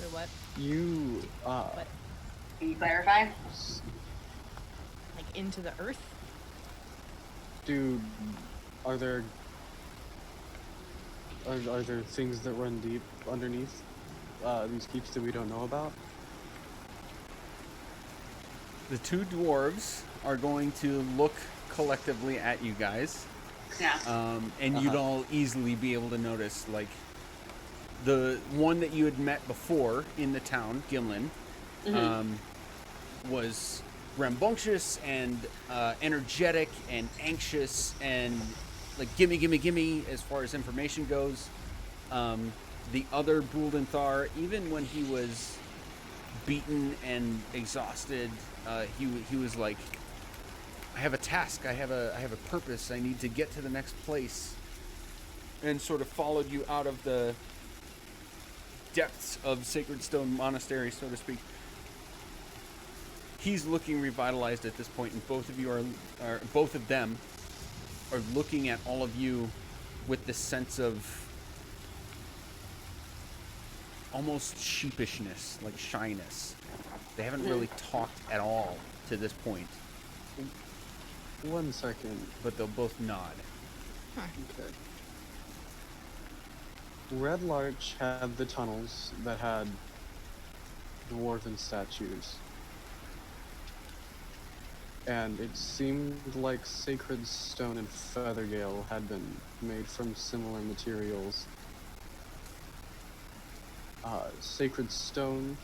Or what? You, What? Can you clarify? Like into the earth? dude, are there things that run deep underneath these keeps that we don't know about? The two dwarves are going to look collectively at you guys. Yeah. And you'd all easily be able to notice, like, the one that you had met before in the town, Gimlin, was rambunctious and energetic and anxious and, like, gimme as far as information goes. The other Buldenthar, even when he was beaten and exhausted, he was like, I have a task, I have a purpose, I need to get to the next place, and sort of followed you out of the depths of Sacred Stone Monastery, so to speak. He's looking revitalized at this point, and both of them are looking at all of you with this sense of almost sheepishness, like shyness. They haven't really talked at all to this point. 1 second. But they'll both nod. Okay. Red Larch had the tunnels that had dwarven statues. And it seemed like Sacred Stone and Feathergale had been made from similar materials. Sacred Stone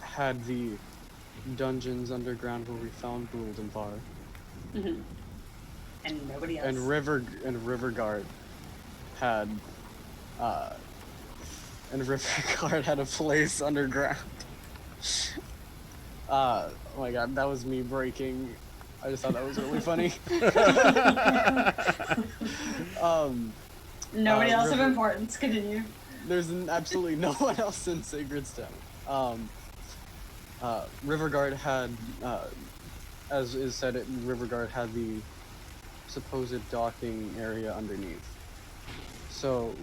had the dungeons underground where we found Buldenthar. And nobody else. And Riverguard had a place underground. Oh my god, that was me breaking. I just thought that was really funny. Nobody else of importance. Continue. There's absolutely no one else in Sacred Stone. Riverguard had, as is said, Riverguard had the supposed docking area underneath. So,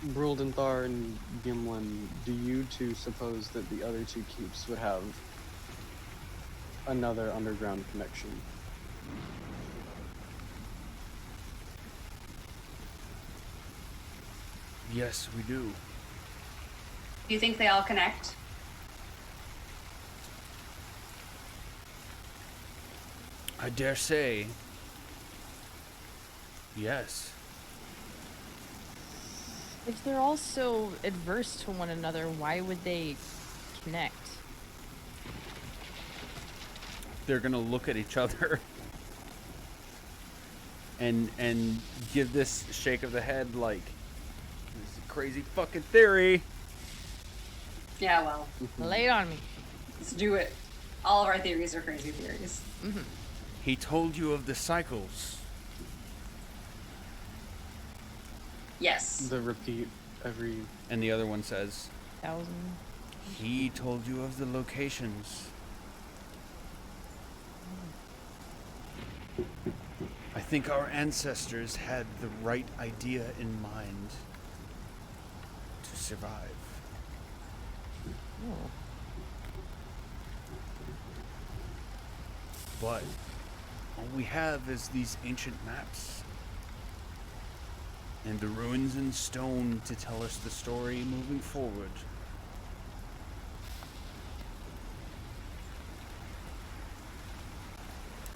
Buldenthar and Gimlin, do you two suppose that the other two keeps would have another underground connection? Yes, we do. Do you think they all connect? I dare say, yes. If they're all so adverse to one another, why would they connect? They're gonna look at each other and give this shake of the head like, this is a crazy fucking theory. Yeah, well, Lay it on me. let's do it. All of our theories are crazy theories. He told you of the cycles. Yes. The repeat every... And the other one says, 1,000. he told you of the locations. I think our ancestors had the right idea in mind to survive. Oh. But all we have is these ancient maps and the ruins in stone to tell us the story moving forward.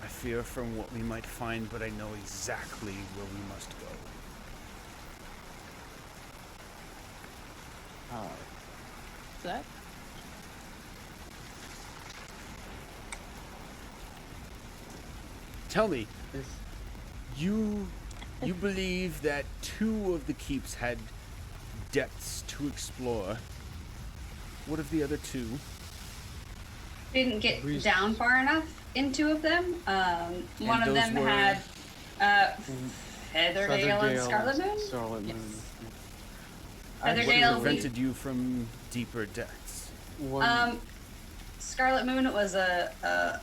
I fear from what we might find, but I know exactly where we must go. Is that? tell me, you believe that 2 of the keeps had depths to explore. What of the other 2? Didn't get down far enough in 2 of them. One of them were... had Feathergale and Scarlet Moon. Scarlet Moon. What Feathergale prevented you from deeper depths? Scarlet Moon was a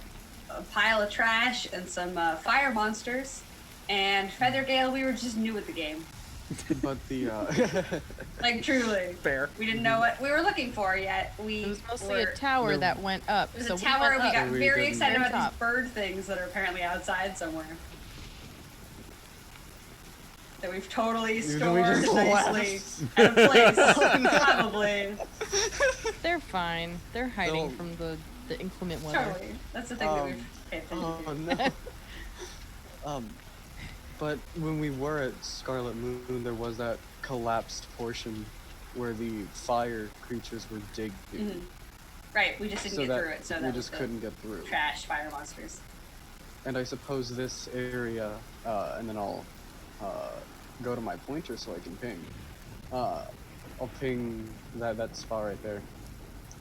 pile of trash and some fire monsters, and Feathergale, we were just new at the game. But the Like truly, Fair. we didn't know what we were looking for yet. It was mostly a tower that went up. It was so a tower. We got We very didn't- excited about Top. these bird things that are apparently outside somewhere. That we've totally Then stored we just nicely left. at a place, probably. They're fine. They're hiding No. from the inclement weather. Totally. That's the thing that we've paid attention to. Oh no. But when we were at Scarlet Moon, there was that collapsed portion where the fire creatures were digging. Mhm. Right, we just didn't So get that through it, so we that just was couldn't get through. the trash fire monsters. And I suppose this area, and then I'll go to my pointer so I can ping. I'll ping that spot right there.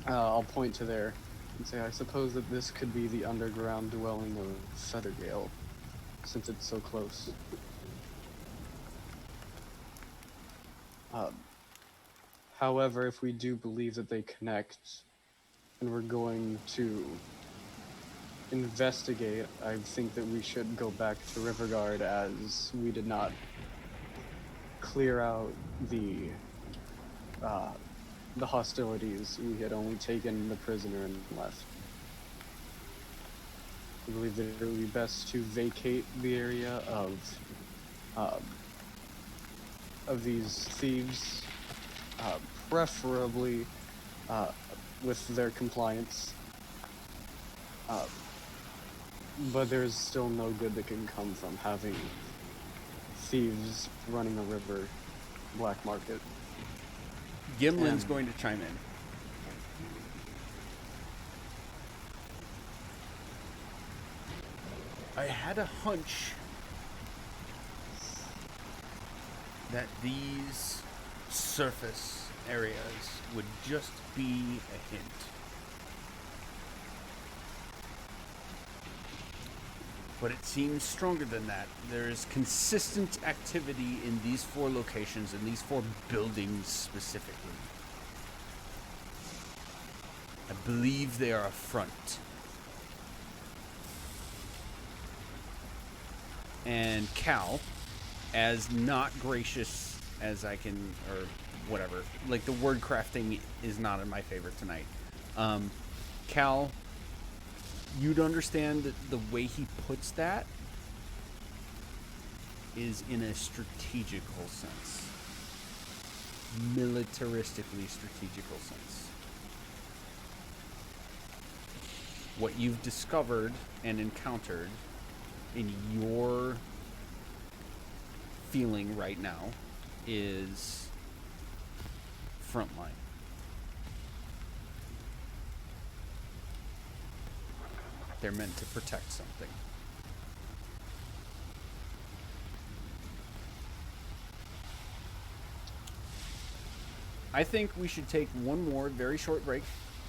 I'll point to there and say, I suppose that this could be the underground dwelling of Feathergale, since it's so close. However, if we do believe that they connect, and we're going to investigate, I think that we should go back to Riverguard, as we did not clear out the hostilities. We had only taken the prisoner and left. I believe that it would be best to vacate the area of these thieves, preferably with their compliance. But there's still no good that can come from having thieves running a river black market. Gimlin's going to chime in. I had a hunch that these surface areas would just be a hint. But it seems stronger than that. There is consistent activity in these 4 locations, in these 4 buildings specifically. I believe they are a front. And Cal, as not gracious as I can, or whatever, like the word crafting is not in my favor tonight. Cal, you'd understand that the way he puts that is in a strategical sense. Militaristically strategical sense. What you've discovered and encountered in your feeling right now is frontline. They're meant to protect something. I think we should take one more very short break,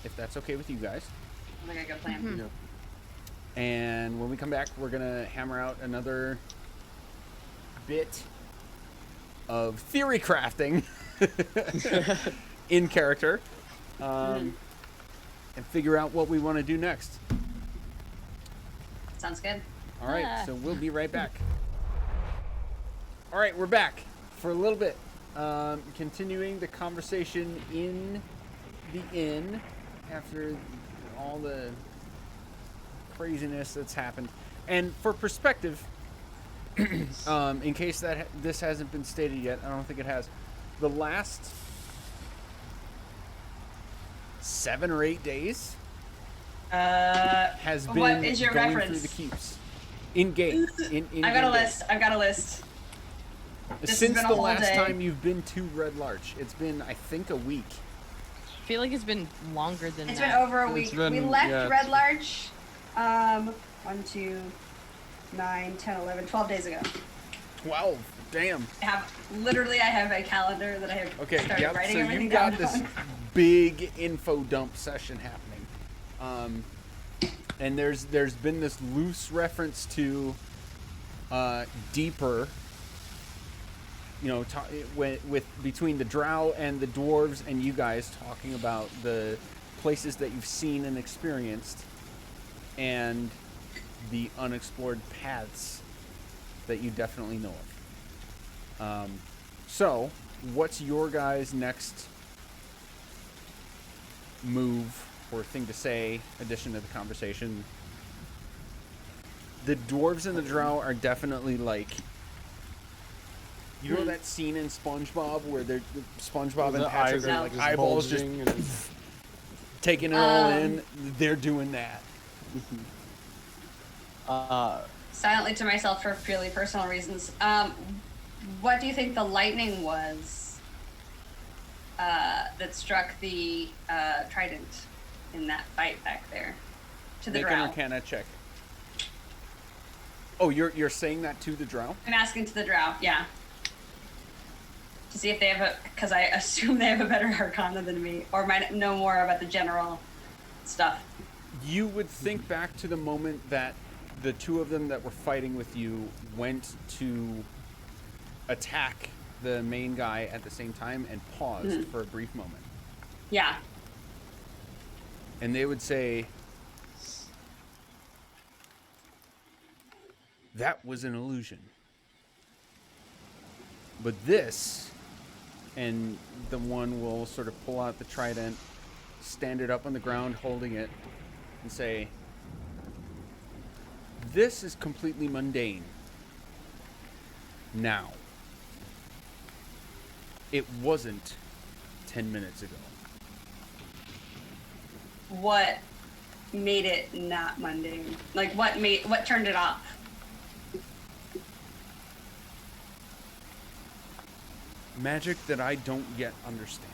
if that's okay with you guys. I think a good plan. Yep. And when we come back, we're going to hammer out another bit of theory crafting in character and figure out what we want to do next. Sounds good. All right, so we'll be right back. All right, we're back for a little bit. Continuing the conversation in the inn after all the craziness that's happened. And for perspective, in case that this hasn't been stated yet, I don't think it has. The last 7 or 8 days has been what is your going reference? through the keeps. In game. I've got a list. I've got a list. This has Since been a the whole last day. time you've been to Red Larch, it's been, I think, a week. I feel like it's been longer than It's that. been over a It's week. been- We left yeah, Red it's- Larch. 1, 2, 9, 10, 11, 12 days ago. 12. Damn. I have a calendar that I have Okay, started yep. writing So everything you got down this on. big info dump session happening, and there's been this loose reference to deeper. You know, with between the drow and the dwarves and you guys talking about the places that you've seen and experienced, and the unexplored paths that you definitely know of. So, what's your guys' next move or thing to say, addition to the conversation? The dwarves and the drow are definitely like, you know that scene in SpongeBob where they're SpongeBob and The Patrick eyes are are like just eyeballs just bulging and taking it all in? They're doing that. Silently to myself for purely personal reasons. What do you think the lightning was that struck the trident in that fight back there? To the Make drow. an Arcana check. Oh, you're saying that to the drow? I'm asking to the drow, yeah. To see if they have because I assume they have a better arcana than me, or might know more about the general stuff. You would think back to the moment that the two of them that were fighting with you went to attack the main guy at the same time and paused for a brief moment. Yeah. And they would say, that was an illusion. But this, and the one will sort of pull out the trident, stand it up on the ground holding it, and say, this is completely mundane. Now. It wasn't 10 minutes ago. What made it not mundane? Like what turned it off? Magic that I don't yet understand.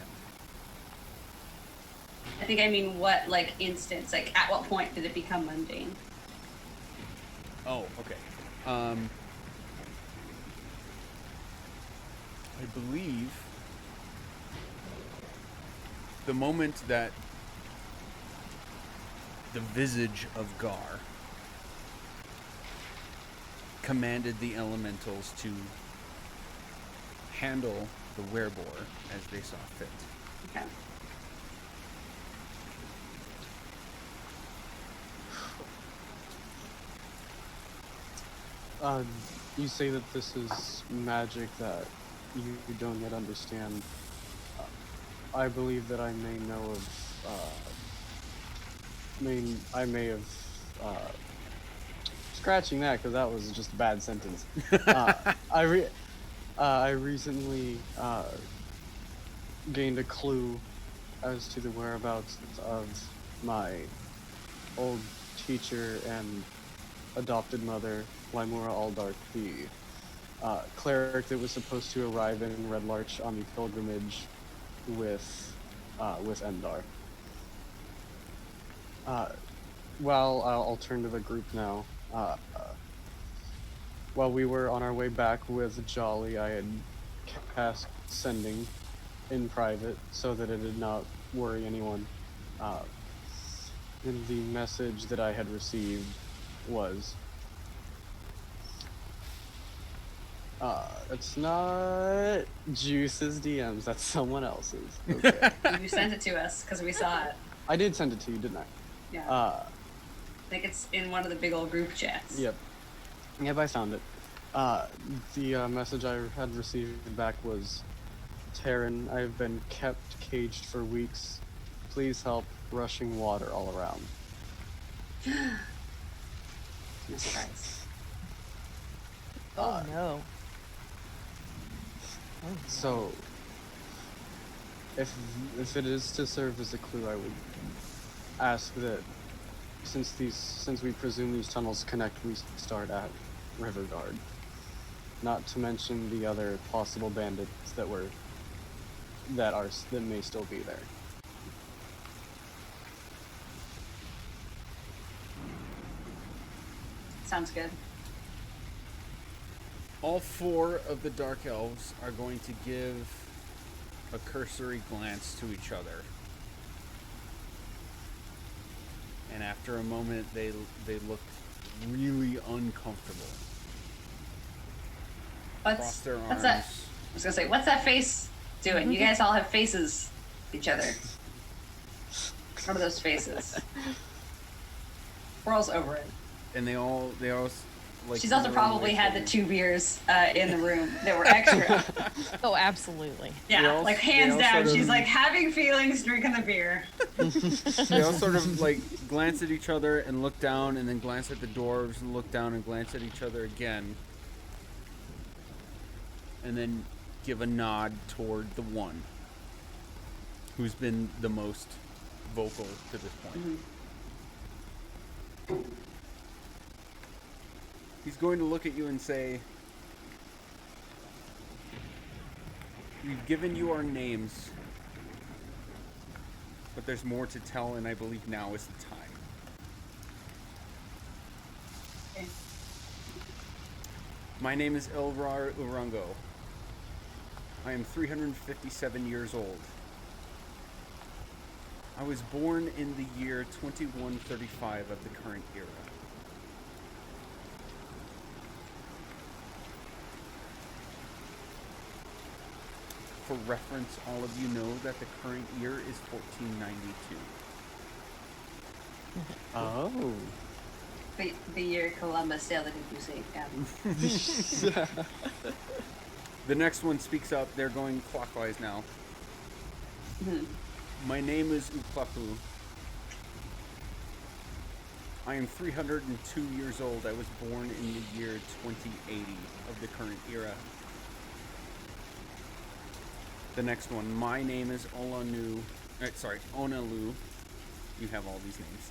I think I mean what like instance, like at what point did it become mundane? Oh, okay. I believe the moment that the visage of Gar commanded the elementals to handle the werebore as they saw fit. Okay. You say that this is magic that you don't yet understand. I believe that I may know of. I may have. Scratching that because that was just a bad sentence. I recently gained a clue as to the whereabouts of my old teacher and adopted mother, Lymora Aldark, the cleric that was supposed to arrive in Red Larch on the pilgrimage with Endar. Well, I'll turn to the group now. While we were on our way back with Jolly, I had cast Sending in private so that it did not worry anyone. And the message that I had received was, it's not Juice's DMs, that's someone else's. Okay. You sent it to us because we saw it. I did send it to you, didn't I? Yeah. I think it's in one of the big old group chats. Yep. Yep, I found it. The message I had received back was, Terran, I've been kept caged for weeks. Please help, rushing water all around. Jesus Christ. Oh no. So, if it is to serve as a clue, I would ask that since we presume these tunnels connect, we start at Riverguard. Not to mention the other possible bandits that may still be there. Sounds good. All 4 of the Dark Elves are going to give a cursory glance to each other. And after a moment, they look really uncomfortable. Cross their arms. What's that? I was gonna say, what's that face doing? You guys all have faces with each other. What are those faces? Whirls over it. And they all like. She's also probably had the 2 beers in the room that were extra. Oh, absolutely. Yeah, like hands all down, sort of- she's like having feelings, drinking the beer. They all sort of like glance at each other and look down, and then glance at the dwarves and look down and glance at each other again. And then give a nod toward the one who's been the most vocal to this point. He's going to look at you and say, "We've given you our names, but there's more to tell, and I believe now is the time." Okay. My name is Elrar Urungo. I am 357 years old. I was born in the year 2135 of the current era. For reference, all of you know that the current year is 1492. Oh. The year Columbus sailed the Cape Sea. The next one speaks up. They're going clockwise now. My name is Uplapu. I am 302 years old. I was born in the year 2080 of the current era. The next one. My name is Onalu. You have all these names.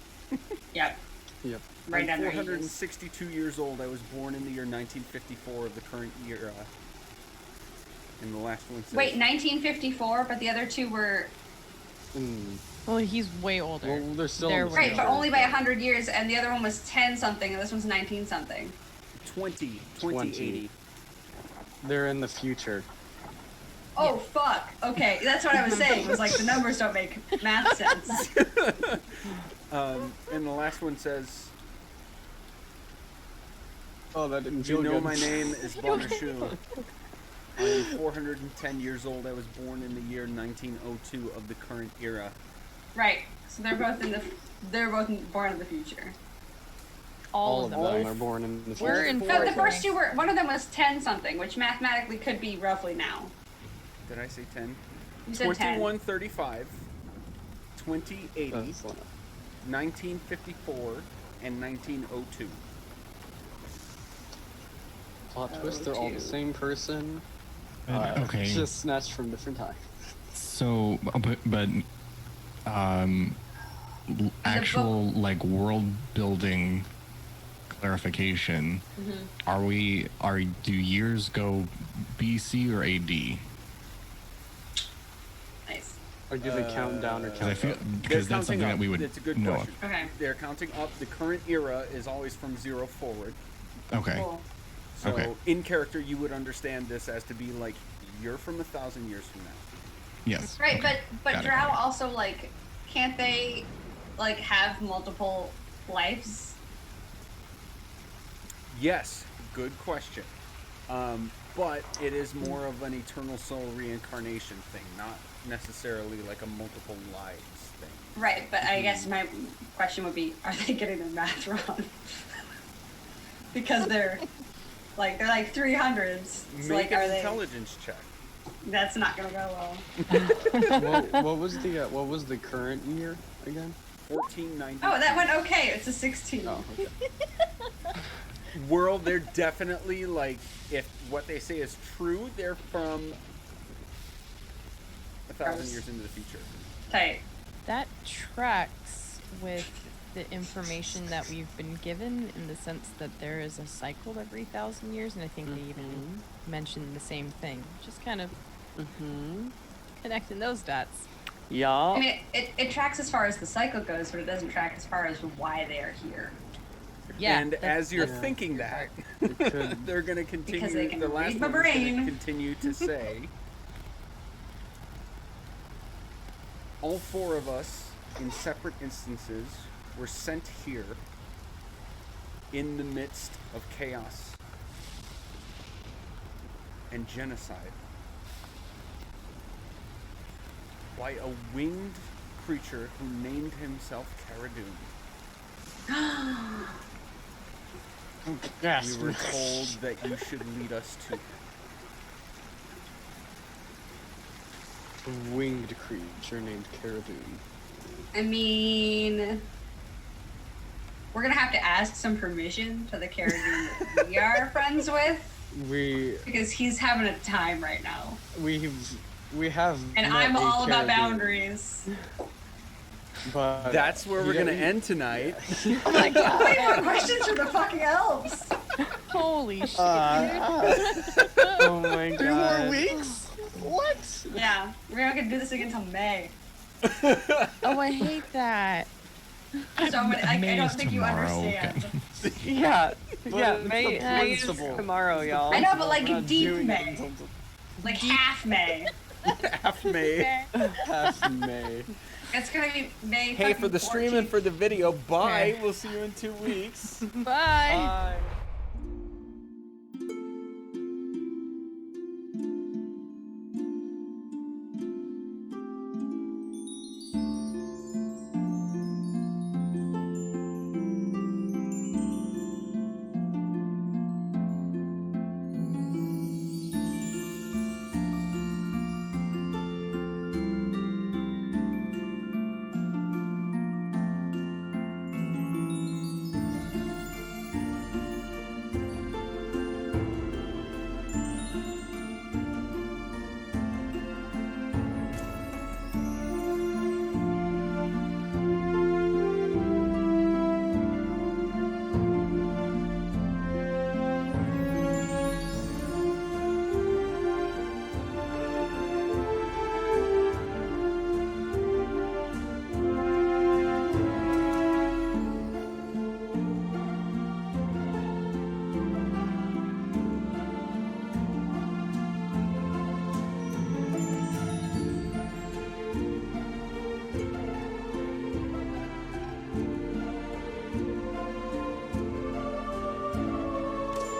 Yep. Yep. Right I'm down there. 462 years old. I was born in the year 1954 of the current era. And the last one says... Wait, 1954, but the other 2 were... Well, he's way older. Well, they're still They're in the Right, same but era. only by 100 years, and the other one was 10-something, and this one's 19-something. 2080. They're in the future. Oh, fuck. Okay, that's what I was saying. Was like, the numbers don't make math sense. And the last one says... Oh, that didn't You feel know good. my name is Bonashu. I am 410 years old. I was born in the year 1902 of the current era. Right. So they're both born in the future. All All of of them. them are born in the We're future. in No, the Fortnite. first 2 were, one of them was 10-something, which mathematically could be roughly now. Did I say 10? You said 10. 2135, 2080, That's one. 1954, and 1902. Plot twist, they're all the same person. Okay. Just snatched from different times. So, but actual like world building clarification. Do years go BC or AD? Nice. Or do they count down or Because I count feel up? because They're that's counting something up. that we would It's a good know. question. Okay. They're counting up. The current era is always from 0 forward. Okay. Cool. So Okay. in character, you would understand this as to be like, you're from 1,000 years from now. Yes. Right, okay. but Got it. Drow also, like, can't they, like, have multiple lives? Yes, good question. But it is more of an eternal soul reincarnation thing, not necessarily like a multiple lives thing. Right, but I guess my question would be, are they getting their math wrong? Because they're like 300s. So, Make like, are an they? intelligence check. That's not gonna go well. what was the current year again? 1490. Oh, that went okay. It's a 16. Oh, okay. World, they're definitely like, if what they say is true, they're from 1,000 Gross. years into the future. Tight. That tracks with the information that we've been given in the sense that there is a cycle every 1,000 years, and I think they even mentioned the same thing. Just kind of connecting those dots. I mean, it tracks as far as the cycle goes, but it doesn't track as far as why they are here. Yeah. And as you're thinking that, they're going to Because continue. they can The last read my one is going to brain. continue to say, all 4 of us, in separate instances, were sent here in the midst of chaos and genocide by a winged creature who named himself Caradun. Yes. We were told that you should lead us to him. A winged creature named Caradun. I mean, we're gonna have to ask some permission to the character that we are friends with, because he's having a time right now. We have. And met I'm a all about Caradun, boundaries. But That's where we're gonna end tonight. Oh my god. Wait, more questions for the fucking elves. Holy shit. oh my god. 2 more weeks? What? Yeah, we're not gonna do this again until May. Oh, I hate that. So I don't think you tomorrow, understand. Yeah. But Yeah, it's May, the May is principle. tomorrow, y'all. I know, but We're like not deep doing it May, until like half May. Half May. half May. It's gonna be May. Hey, for the stream and 14th. for the video, bye. Okay. We'll see you in 2 weeks. Bye. Bye.